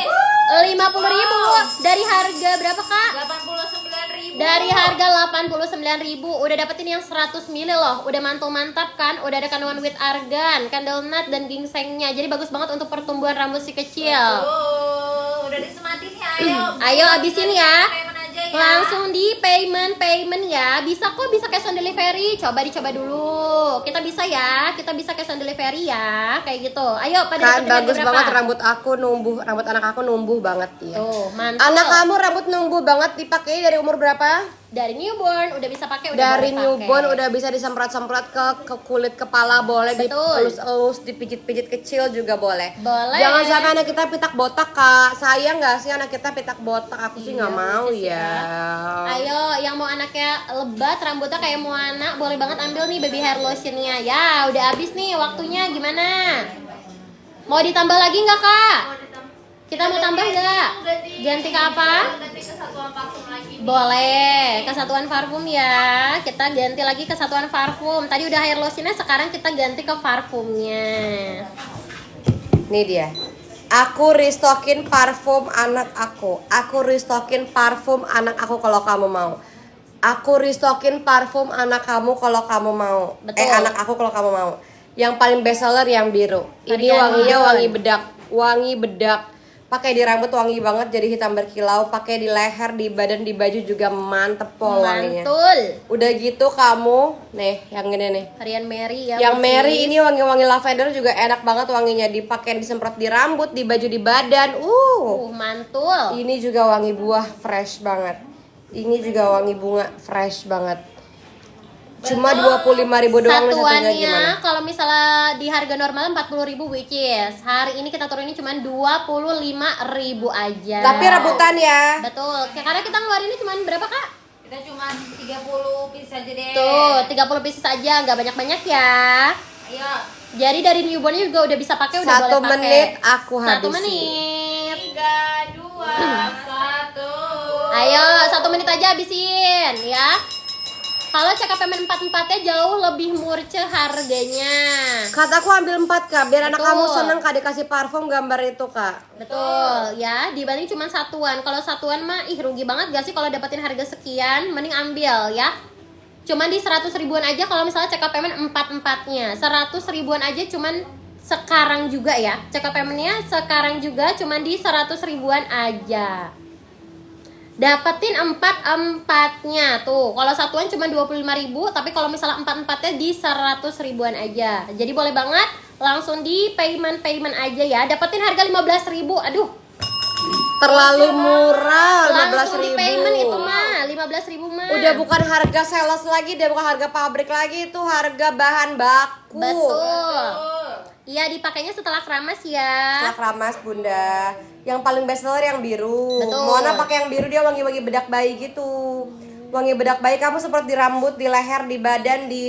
[SPEAKER 2] 50.000 dari harga berapa kak?
[SPEAKER 3] 89.000.
[SPEAKER 2] Dari harga 89.000 udah dapetin yang 100 ml loh. Udah mantul mantap kan? Udah ada kandungan with argan, candle nut dan ginsengnya. Jadi bagus banget untuk pertumbuhan rambut si kecil.
[SPEAKER 3] Udah disematin ya, ayo.
[SPEAKER 2] Ayo abisin ya.
[SPEAKER 3] Payment aja ya.
[SPEAKER 2] Langsung di payment ya. Bisa kok, bisa cash on delivery. Dicoba dulu. Kita bisa ya. Kita bisa cash on delivery ya. Kayak gitu. Ayo pada
[SPEAKER 1] Kan
[SPEAKER 2] dapetin harga
[SPEAKER 1] bagus
[SPEAKER 2] berapa?
[SPEAKER 1] banget rambut aku numbuh, rambut anak aku numbuh banget ya.
[SPEAKER 2] Tuh, mantul.
[SPEAKER 1] Anak kamu rambut numbuh banget, dipakai dari umur berapa?
[SPEAKER 2] Dari newborn udah bisa pakai, udah
[SPEAKER 1] Dari
[SPEAKER 2] boleh
[SPEAKER 1] newborn
[SPEAKER 2] pakai.
[SPEAKER 1] udah bisa disemprot-semprot ke kulit kepala boleh,
[SPEAKER 2] Betul.
[SPEAKER 1] dielus-elus, dipijit-pijit kecil juga boleh.
[SPEAKER 2] Boleh.
[SPEAKER 1] Jangan sampai anak kita pitak botak kak. Sayang nggak sih anak kita pitak botak? Aku sih nggak
[SPEAKER 2] Iya,
[SPEAKER 1] mau
[SPEAKER 2] lucu sih
[SPEAKER 1] ya.
[SPEAKER 2] Ayo, yang mau anaknya lebat, rambutnya kayak Moana, boleh banget ambil nih baby hair lotionnya. Ya, udah habis nih waktunya, gimana? Mau ditambah lagi nggak kak? Kita mau tambah nggak? Ganti ke apa?
[SPEAKER 3] Ganti ke satuan parfum lagi.
[SPEAKER 2] Boleh, kesatuan parfum ya. Kita ganti lagi kesatuan parfum. Tadi udah hair lotionnya, sekarang kita ganti ke parfumnya.
[SPEAKER 1] Nih dia. Aku restockin parfum anak aku. Aku restockin parfum anak aku kalau kamu mau. Aku restockin parfum anak kamu kalau kamu mau.
[SPEAKER 2] Betul.
[SPEAKER 1] Anak aku kalau kamu mau. Yang paling best seller yang biru. Ini
[SPEAKER 2] Varian
[SPEAKER 1] wanginya
[SPEAKER 2] hijau.
[SPEAKER 1] wangi bedak. Wangi bedak. Pakai di rambut wangi banget jadi hitam berkilau. Pakai di leher, di badan, di baju juga mantep pol wanginya.
[SPEAKER 2] Mantul.
[SPEAKER 1] Udah gitu kamu, nih yang ini nih.
[SPEAKER 2] Harian Mary ya.
[SPEAKER 1] Yang
[SPEAKER 2] Bu
[SPEAKER 1] Mary
[SPEAKER 2] Cis.
[SPEAKER 1] ini wangi-wangi lavender juga enak banget wanginya, dipakai disemprot di rambut, di baju, di badan.
[SPEAKER 2] Mantul.
[SPEAKER 1] Ini juga wangi buah fresh banget. Ini juga wangi bunga fresh banget. Cuma 25.000 doang nih satunya, gimana?
[SPEAKER 2] Satuannya kalau misalnya di harga normal 40.000 which is hari ini kita turunin cuma 25.000 aja.
[SPEAKER 1] Tapi rebutan ya.
[SPEAKER 2] Betul. Karena kita ngeluarinnya cuma berapa kak?
[SPEAKER 3] Kita cuma 30 piece aja deh.
[SPEAKER 2] Tuh 30 pieces aja, nggak banyak-banyak ya.
[SPEAKER 3] Ayo.
[SPEAKER 2] Jadi dari newbornnya juga udah bisa pakai, udah
[SPEAKER 1] 1
[SPEAKER 2] boleh pakai.
[SPEAKER 1] menit aku
[SPEAKER 2] 1
[SPEAKER 1] habisin.
[SPEAKER 2] menit.
[SPEAKER 3] 3, 2, 1.
[SPEAKER 2] Ayo 1 menit aja habisin ya. Kalau CKPM 44-nya jauh lebih murce harganya.
[SPEAKER 1] Kataku ambil 4 kak, biar anak
[SPEAKER 2] Betul.
[SPEAKER 1] kamu seneng kak dikasih parfum gambar itu kak.
[SPEAKER 2] Betul ya, dibanding cuma satuan. Kalau satuan mah rugi banget gak sih kalau dapetin harga sekian, mending ambil ya. cuman di 100 ribuan aja kalau misalnya check out payment 4-4-nya. 100 ribuan aja cuman sekarang juga ya. Check out paymentnya sekarang juga cuman di 100 ribuan aja. Dapetin 4-4-nya tuh. Kalau satuan cuma 25.000, tapi kalau misalnya 4-4-nya di 100 ribuan aja. Jadi boleh banget langsung di payment aja ya. Dapetin harga 15.000. Aduh,
[SPEAKER 1] Terlalu murah,
[SPEAKER 2] langsung
[SPEAKER 1] 15.000.
[SPEAKER 2] di payment itu mah 15.000 mah.
[SPEAKER 1] Udah bukan harga sales lagi, udah bukan harga pabrik lagi, itu harga bahan baku.
[SPEAKER 2] Betul. Iya, dipakainya setelah keramas ya.
[SPEAKER 1] Setelah keramas Bunda. Yang paling best seller yang biru.
[SPEAKER 2] Betul.
[SPEAKER 1] Mona pakai yang biru, dia wangi-wangi bedak bayi gitu. Wangi bedak bayi kamu seperti di rambut, di leher, di badan, di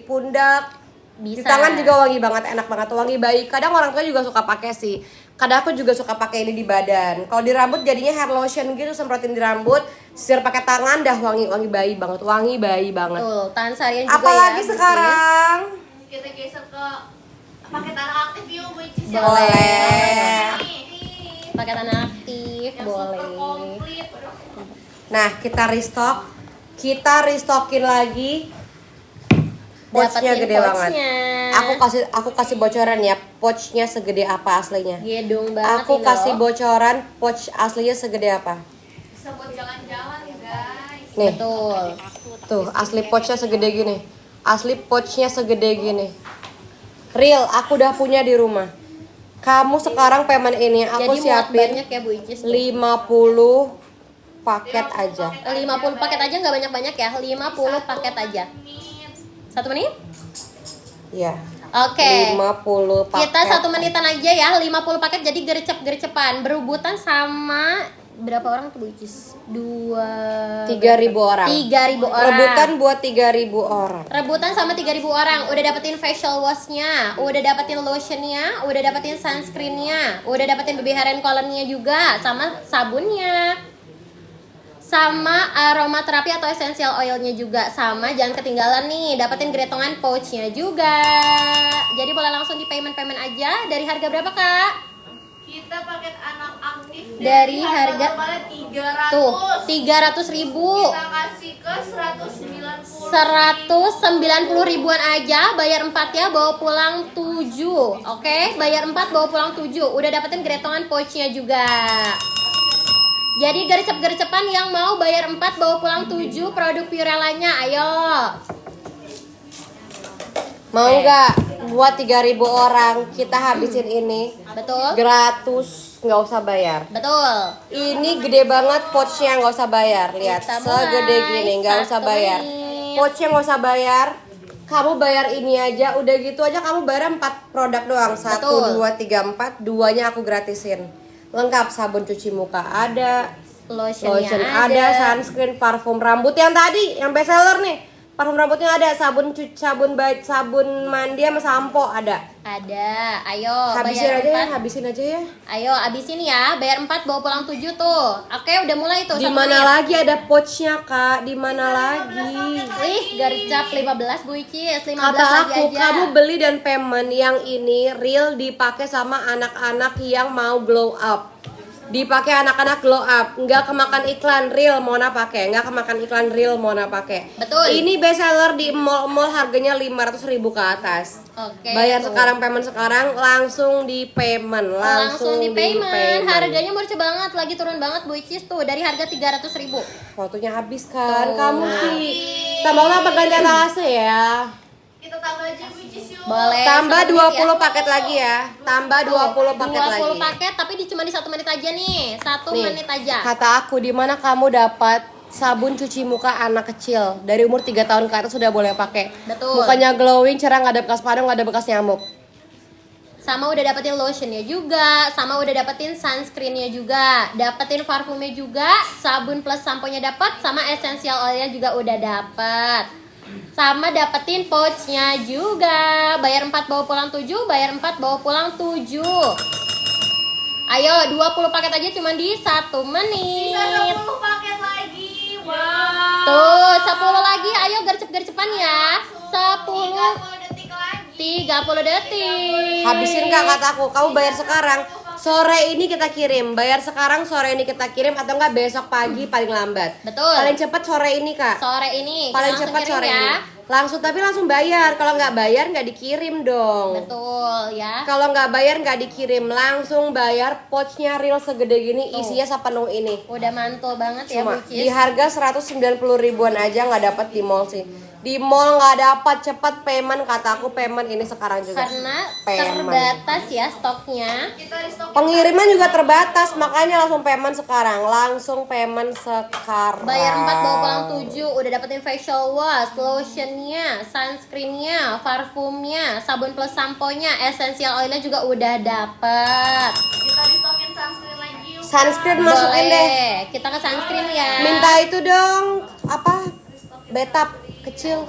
[SPEAKER 1] pundak. Di
[SPEAKER 2] Bisa.
[SPEAKER 1] tangan juga wangi banget, enak banget. Wangi bayi. Kadang orang tua juga suka pakai sih. Kadang aku juga suka pakai ini di badan. Kalau di rambut jadinya hair lotion gitu, semprotin di rambut, sisir pakai tangan, dah wangi wangi banget.
[SPEAKER 2] Tuh, tahan seharian juga
[SPEAKER 1] Apalagi
[SPEAKER 2] ya.
[SPEAKER 1] sekarang?
[SPEAKER 3] Kita geser ke pakai tanah aktif yuk, which is
[SPEAKER 1] Boleh.
[SPEAKER 2] Pakai tanah aktif,
[SPEAKER 3] yang
[SPEAKER 2] boleh.
[SPEAKER 3] super komplit.
[SPEAKER 1] Nah, kita restock. Kita restockin lagi. Pouchnya
[SPEAKER 2] Dapetin
[SPEAKER 1] gede banget.
[SPEAKER 2] pouchnya.
[SPEAKER 1] Aku kasih bocoran ya, pouchnya segede apa aslinya.
[SPEAKER 2] Gedung banget
[SPEAKER 1] Aku
[SPEAKER 2] ini
[SPEAKER 1] kasih
[SPEAKER 2] loh.
[SPEAKER 1] bocoran pouch aslinya segede apa.
[SPEAKER 3] Bisa buat jalan-jalan ya guys.
[SPEAKER 1] Nih,
[SPEAKER 2] Betul.
[SPEAKER 1] tuh asli pouchnya segede gini. Asli pouchnya segede gini. Real, aku udah punya di rumah. Kamu sekarang payment ini aku
[SPEAKER 2] Jadi muat
[SPEAKER 1] siapin
[SPEAKER 2] banyak ya Bu Icis.
[SPEAKER 1] 50 paket aja.
[SPEAKER 2] 50 paket aja nggak banyak-banyak ya. 50 paket aja. 1 menit?
[SPEAKER 1] Iya.
[SPEAKER 2] Oke.
[SPEAKER 1] 50 paket.
[SPEAKER 2] Kita 1 menitan aja ya. 50 paket jadi gercep-gercepan. Berebutan sama berapa orang tuh Bu Icis?
[SPEAKER 1] 3.000 orang.
[SPEAKER 2] 3.000 orang.
[SPEAKER 1] Rebutan buat 3.000 orang.
[SPEAKER 2] Rebutan sama 3.000 orang. Udah dapetin facial wash-nya, udah dapetin lotion-nya, udah dapetin sunscreen-nya, udah dapetin baby hair and color-nya juga, sama sabunnya, sama aromaterapi atau essential oil-nya juga. Sama jangan ketinggalan nih, dapetin gretongan pouch-nya juga. Jadi boleh langsung di payment aja. Dari harga berapa Kak?
[SPEAKER 3] Kita paket anak aktif
[SPEAKER 2] Dari harga
[SPEAKER 3] normalnya 300.
[SPEAKER 2] tuh 300.000.
[SPEAKER 3] Kita kasih ke 190.
[SPEAKER 2] 190 ribuan aja, bayar 4 ya, bawa pulang 7. Oke, bayar 4 bawa pulang 7. Udah dapetin gretongan pouch-nya juga. Jadi gercep-gercepan yang mau bayar 4 bawa pulang 7 produk Purellanya, ayo.
[SPEAKER 1] Mau nggak buat 3.000 orang kita habisin ini
[SPEAKER 2] Betul?
[SPEAKER 1] gratis, nggak usah bayar.
[SPEAKER 2] Betul.
[SPEAKER 1] Ini gede banget pouchnya, nggak usah bayar. Lihat,
[SPEAKER 2] Kita
[SPEAKER 1] segede
[SPEAKER 2] mulai,
[SPEAKER 1] gini, nggak usah
[SPEAKER 2] 1
[SPEAKER 1] bayar.
[SPEAKER 2] menit.
[SPEAKER 1] Pouchnya nggak usah bayar. Kamu bayar ini aja, udah gitu aja kamu bayar 4 produk doang. 1,
[SPEAKER 2] Betul.
[SPEAKER 1] 2, 3, 4. 2-nya aku gratisin. Lengkap, sabun cuci muka ada,
[SPEAKER 2] Lotionnya
[SPEAKER 1] lotion ada, sunscreen, parfum rambut yang tadi, yang best seller nih. Parfum rambutnya ada, sabun mandi sama sampo ada.
[SPEAKER 2] Ada. Ayo,
[SPEAKER 1] Habisin
[SPEAKER 2] bayar
[SPEAKER 1] aja ya,
[SPEAKER 2] 4.
[SPEAKER 1] habisin aja ya.
[SPEAKER 2] Ayo, abisin ya. Bayar 4 bawa pulang 7 tuh. Oke, udah mulai tuh.
[SPEAKER 1] Di
[SPEAKER 2] 1
[SPEAKER 1] mana
[SPEAKER 2] menit.
[SPEAKER 1] lagi ada pouchnya, Kak? Di mana lagi?
[SPEAKER 2] Wih, gercap 15 Bu Icis. 15
[SPEAKER 1] Kata
[SPEAKER 2] lagi
[SPEAKER 1] aku,
[SPEAKER 2] aja.
[SPEAKER 1] kamu beli dan payment yang ini real dipakai sama anak-anak yang mau glow up. Dipakai anak-anak glow up, nggak kemakan iklan, real Mona pakai, nggak kemakan iklan, real Mona pakai.
[SPEAKER 2] Betul.
[SPEAKER 1] Ini best seller di mall-mall, harganya 500.000 ke atas.
[SPEAKER 2] Oke.
[SPEAKER 1] Bayar
[SPEAKER 2] tuh.
[SPEAKER 1] sekarang, payment sekarang, langsung di payment,
[SPEAKER 2] Langsung di payment. Harganya murah banget, lagi turun banget Bu Icis tuh dari harga 300.000.
[SPEAKER 1] Waktunya habis kan,
[SPEAKER 2] Tuh.
[SPEAKER 1] kamu sih. Tambah apa ganti atasnya ya?
[SPEAKER 3] Kita tambah aja which is yuk.
[SPEAKER 2] Boleh.
[SPEAKER 1] Tambah
[SPEAKER 2] 1 menit
[SPEAKER 1] 20 paket lagi ya. Tambah 20 paket
[SPEAKER 2] 20
[SPEAKER 1] lagi.
[SPEAKER 2] paket tapi cuma di 1 menit aja nih. 1
[SPEAKER 1] Nih,
[SPEAKER 2] menit aja.
[SPEAKER 1] Kata aku, di mana kamu dapat sabun cuci muka anak kecil dari umur 3 tahun ke atas sudah boleh pakai.
[SPEAKER 2] Betul.
[SPEAKER 1] Mukanya glowing, cerah, nggak ada bekas panu, nggak ada bekas nyamuk.
[SPEAKER 2] Sama udah dapetin lotionnya juga, sama udah dapetin sunscreennya juga, dapetin parfumnya juga, sabun plus samponya dapat, sama essential oilnya juga udah dapet. Sama dapetin pouchnya juga. Bayar 4 bawa pulang 7, bayar 4 bawa pulang 7. Ayo 20 paket aja cuma di 1 menit.
[SPEAKER 3] Sisa 10 paket lagi. Wow.
[SPEAKER 2] Tuh 10 lagi, ayo gercep-gercepan ya. 10
[SPEAKER 3] 30 detik lagi.
[SPEAKER 2] 30 detik.
[SPEAKER 1] Habisin Kak, kata aku, kamu bayar sekarang Sore ini kita kirim. Bayar sekarang, sore ini kita kirim atau enggak besok pagi paling lambat.
[SPEAKER 2] Betul.
[SPEAKER 1] Paling cepat sore ini, Kak.
[SPEAKER 2] Sore ini kita
[SPEAKER 1] Paling
[SPEAKER 2] langsung
[SPEAKER 1] cepat
[SPEAKER 2] kirim
[SPEAKER 1] sore
[SPEAKER 2] ya.
[SPEAKER 1] ini. Langsung bayar. Kalau nggak bayar nggak dikirim dong.
[SPEAKER 2] Betul ya.
[SPEAKER 1] Kalau nggak bayar nggak dikirim, langsung bayar. Pouchnya real segede gini, isinya sepenuh ini.
[SPEAKER 2] Udah mantul banget ya
[SPEAKER 1] Cuma
[SPEAKER 2] Bucis.
[SPEAKER 1] di harga 190 ribuan aja nggak dapat di mall sih. Di mall nggak dapat, cepat payment kata aku, payment ini sekarang juga.
[SPEAKER 2] Karena
[SPEAKER 1] Payment.
[SPEAKER 2] terbatas ya stoknya.
[SPEAKER 1] Pengiriman juga terbatas, makanya langsung payment sekarang. Langsung payment sekarang.
[SPEAKER 2] Bayar 4 bawa pulang 7, udah dapetin facial wash, lotionnya, sunscreennya, parfumnya, sabun plus sampo-nya, essential oilnya juga udah dapet.
[SPEAKER 3] Kita distokin sunscreen lagi yuk.
[SPEAKER 1] Sunscreen masukin deh.
[SPEAKER 2] Boleh, kita ke sunscreen ya.
[SPEAKER 1] Minta itu dong, apa? Betap kecil.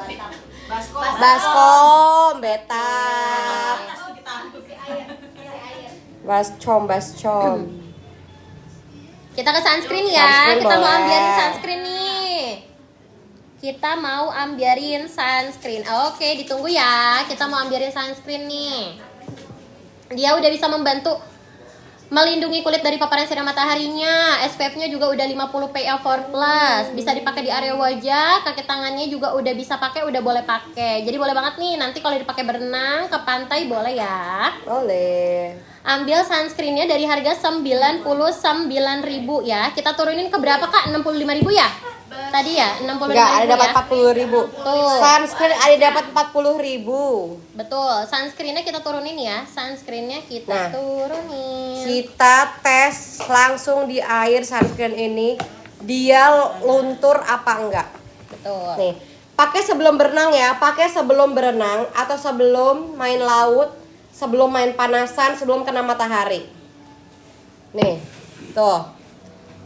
[SPEAKER 1] Baskom, betap. Bascom.
[SPEAKER 2] Kita ke sunscreen ya.
[SPEAKER 1] Sunscreen
[SPEAKER 2] Kita mau
[SPEAKER 1] boleh.
[SPEAKER 2] ambilin sunscreen nih. Kita mau ambilin sunscreen. Oke, ditunggu ya. Kita mau ambilin sunscreen nih. Dia udah bisa membantu melindungi kulit dari paparan sinar mataharinya. SPF-nya juga udah 50 PA4+. Bisa dipakai di area wajah, kaki tangannya juga udah bisa pakai, udah boleh pakai. Jadi boleh banget nih nanti kalau dipakai berenang ke pantai boleh ya.
[SPEAKER 1] Boleh.
[SPEAKER 2] Ambil sunscreennya dari harga 99.000 ya. Kita turunin ke berapa Kak? 65.000 ya? Tadi ya 65.000
[SPEAKER 1] Enggak, ada dapat
[SPEAKER 2] ya.
[SPEAKER 1] 40 ribu.
[SPEAKER 2] Tuh.
[SPEAKER 1] Sunscreen ada dapat 40 ribu.
[SPEAKER 2] Betul. Sunscreennya kita turunin ya. Sunscreennya kita
[SPEAKER 1] Nah.
[SPEAKER 2] turunin.
[SPEAKER 1] Kita tes langsung di air sunscreen ini, dia luntur apa enggak.
[SPEAKER 2] Betul.
[SPEAKER 1] Nih, pakai sebelum berenang ya, pakai sebelum berenang atau sebelum main laut, sebelum main panasan, sebelum kena matahari. Nih, tuh.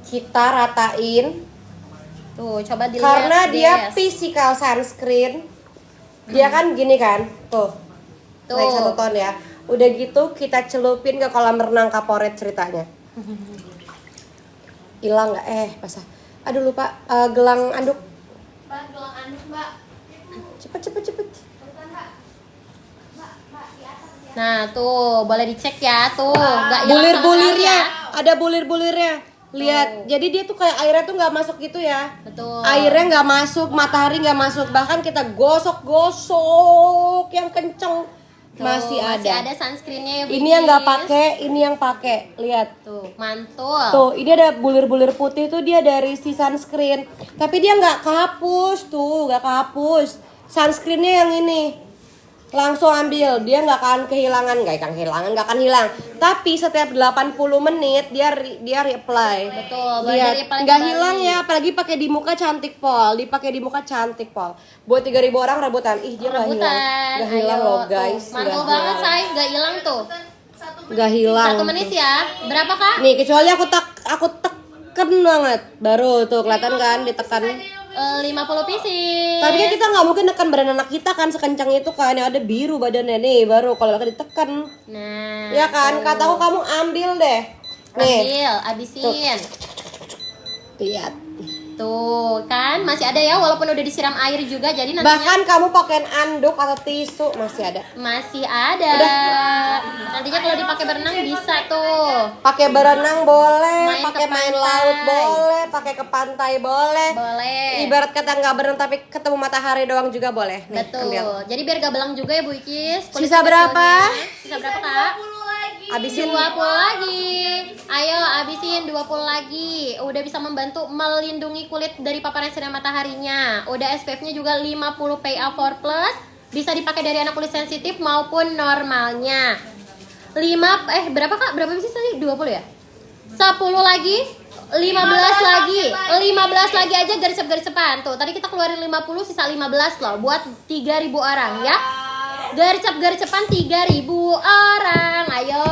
[SPEAKER 1] Kita ratain
[SPEAKER 2] Tuh, coba dilihat.
[SPEAKER 1] karena dia
[SPEAKER 2] Des.
[SPEAKER 1] physical sunscreen. Dia kan gini kan, tuh.
[SPEAKER 2] Tuh.
[SPEAKER 1] Naik 1 ton ya. Udah gitu kita celupin ke kolam renang Kaporet ceritanya. Hilang nggak? Basah. Aduh lupa gelang anduk.
[SPEAKER 3] Mbak, gelang anduk Mbak.
[SPEAKER 1] Cepet.
[SPEAKER 2] Nah, tuh, boleh dicek ya, tuh. Nggak hilang sama
[SPEAKER 1] Bulir-bulirnya,
[SPEAKER 2] sekali ya.
[SPEAKER 1] ada bulir-bulirnya. Lihat, jadi dia tuh kayak airnya tuh nggak masuk gitu ya.
[SPEAKER 2] Betul.
[SPEAKER 1] Airnya nggak masuk, matahari nggak masuk. Bahkan kita gosok-gosok yang kenceng
[SPEAKER 2] Tuh,
[SPEAKER 1] masih ada.
[SPEAKER 2] sunscreennya ya,
[SPEAKER 1] Ini yang nggak
[SPEAKER 2] Bucis.
[SPEAKER 1] pakai, ini yang pakai. Lihat.
[SPEAKER 2] Tuh, mantul.
[SPEAKER 1] Tuh, ini ada bulir-bulir putih tuh dia dari si sunscreen. Tapi dia nggak kehapus tuh, nggak kehapus. Sunscreennya yang ini. Langsung ambil, dia nggak akan kehilangan, nggak akan hilang. Tapi setiap 80 menit dia reapply.
[SPEAKER 2] Betul, boleh
[SPEAKER 1] Lihat,
[SPEAKER 2] di-reapply
[SPEAKER 1] nggak
[SPEAKER 2] kembali.
[SPEAKER 1] hilang ya, apalagi pakai di muka cantik pol, dipakai di muka cantik pol. Buat 3.000 orang rebutan, ih dia nggak hilang, nggak hilang
[SPEAKER 2] Ayo,
[SPEAKER 1] loh guys,
[SPEAKER 2] tuh. Mantul banget say, nggak hilang tuh.
[SPEAKER 1] nggak hilang.
[SPEAKER 2] 1 menit ya. Berapa Kak?
[SPEAKER 1] Nih kecuali aku tekan banget, baru tuh kelihatan kan ditekan.
[SPEAKER 2] 50 pieces.
[SPEAKER 1] Tapi kan kita nggak mungkin nekan badan anak kita kan sekencang itu kan, yang ada biru badannya nih, baru kalau kita ditekan.
[SPEAKER 2] Nah,
[SPEAKER 1] Ya kan, kataku kamu ambil deh. Nih,
[SPEAKER 2] ambil, abisin.
[SPEAKER 1] lihat.
[SPEAKER 2] Tuh, kan masih ada ya walaupun udah disiram air juga. Jadi nantinya
[SPEAKER 1] Bahkan kamu pakai anduk atau tisu masih ada.
[SPEAKER 2] masih ada. Nantinya kalau dipakai berenang bisa tuh.
[SPEAKER 1] Pakai berenang boleh,
[SPEAKER 2] Main
[SPEAKER 1] pakai
[SPEAKER 2] ke
[SPEAKER 1] main
[SPEAKER 2] pantai.
[SPEAKER 1] laut boleh, pakai ke pantai boleh.
[SPEAKER 2] Boleh.
[SPEAKER 1] Ibarat kata nggak berenang tapi ketemu matahari doang juga boleh. Nih,
[SPEAKER 2] Betul.
[SPEAKER 1] ambil.
[SPEAKER 2] Jadi biar gak belang juga ya Bu Ikis. Kulit
[SPEAKER 1] Sisa berapa?
[SPEAKER 2] kecilnya. Sisa berapa Kak?
[SPEAKER 3] 20 lagi.
[SPEAKER 1] Abisin.
[SPEAKER 2] 20 lagi. Ayo abisin 20 lagi. Udah bisa membantu melindungi kulit dari paparan sinar mataharinya. Udah SPF-nya juga 50 PA4+. Bisa dipakai dari anak kulit sensitif maupun normalnya. Berapa Kak? Berapa pieces tadi? 20 ya? 10 lagi. 15 lagi. 15 lagi aja garcep-garcepan. Tuh, tadi kita keluarin 50 sisa 15 loh buat 3.000 orang ya. Garcep-garcepan 3.000 orang. Ayo.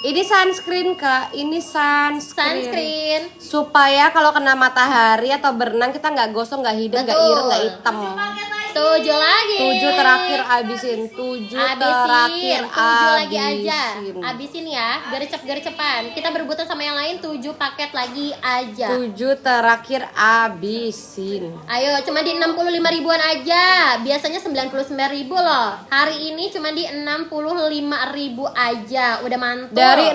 [SPEAKER 1] Ini sunscreen Kak, ini
[SPEAKER 2] Sunscreen.
[SPEAKER 1] supaya kalau kena matahari atau berenang kita nggak gosong, nggak hidung, nggak
[SPEAKER 2] Betul.
[SPEAKER 1] ireng, nggak hitam.
[SPEAKER 3] Paket lagi
[SPEAKER 2] 7 lagi.
[SPEAKER 1] 7 terakhir abisin. 7 terakhir
[SPEAKER 2] 7 lagi aja.
[SPEAKER 1] abisin.
[SPEAKER 2] Abisin ya, gercep-gercepan. Kita berebutan sama yang lain 7 paket lagi aja.
[SPEAKER 1] 7 terakhir abisin.
[SPEAKER 2] Ayo, cuma di 65 ribuan aja. Biasanya 99 ribu loh. Hari ini cuma di 65 ribu aja. Udah mantul.
[SPEAKER 1] Dari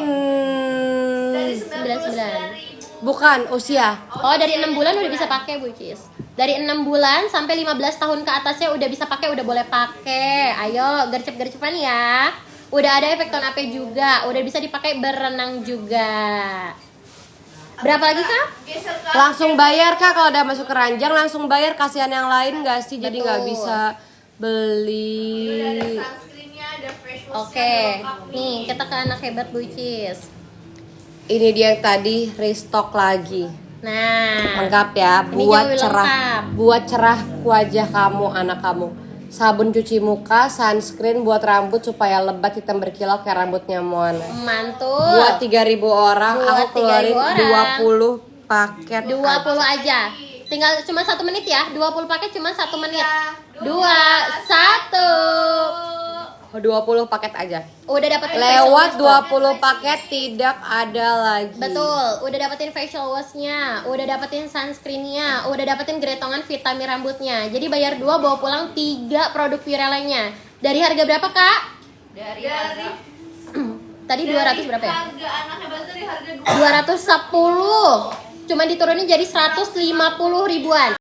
[SPEAKER 2] 99.
[SPEAKER 1] bukan usia.
[SPEAKER 2] Oh, dari 6 bulan udah bisa pakai, Bucis. Dari 6 bulan sampai 15 tahun ke atasnya udah bisa pakai, udah boleh pakai. Ayo, gercep-gercepan ya. Udah ada efek tone AP juga, udah bisa dipakai berenang juga. Berapa lagi, Kak?
[SPEAKER 1] Langsung bayar Kak kalau udah masuk keranjang, langsung bayar. Kasihan yang lain nggak sih, jadi nggak
[SPEAKER 2] Betul.
[SPEAKER 1] bisa beli.
[SPEAKER 2] Oke. Nih, kita ke anak hebat, Bucis.
[SPEAKER 1] Ini dia yang tadi restock lagi.
[SPEAKER 2] Nah,
[SPEAKER 1] Lengkap ya,
[SPEAKER 2] Ini
[SPEAKER 1] buat
[SPEAKER 2] jauh
[SPEAKER 1] cerah,
[SPEAKER 2] lengkap.
[SPEAKER 1] buat cerah wajah kamu, anak kamu. Sabun cuci muka, sunscreen buat rambut supaya lebat hitam berkilau kayak rambutnya Moana.
[SPEAKER 2] mantul.
[SPEAKER 1] Buat 3.000 orang,
[SPEAKER 2] Buat
[SPEAKER 1] aku keluarin
[SPEAKER 2] 3.000 orang.
[SPEAKER 1] 20 paket.
[SPEAKER 2] 20 aja. Tinggal cuma 1 menit ya. 20 paket cuma 1 menit. 2 1.
[SPEAKER 1] 20 paket aja.
[SPEAKER 2] Udah dapetin
[SPEAKER 1] Lewat
[SPEAKER 2] facial wash
[SPEAKER 1] 20 paket tidak ada lagi.
[SPEAKER 2] Betul, udah dapetin facial wash-nya, udah dapetin sunscreen-nya, udah dapetin gretongan vitamin rambutnya. Jadi bayar 2 bawa pulang 3 produk Pirelanya. Dari harga berapa, Kak?
[SPEAKER 3] Dari
[SPEAKER 2] Tadi 200 berapa ya?
[SPEAKER 3] harga anak hebat dari harga
[SPEAKER 2] 210. Cuma diturunin jadi 150 ribuan.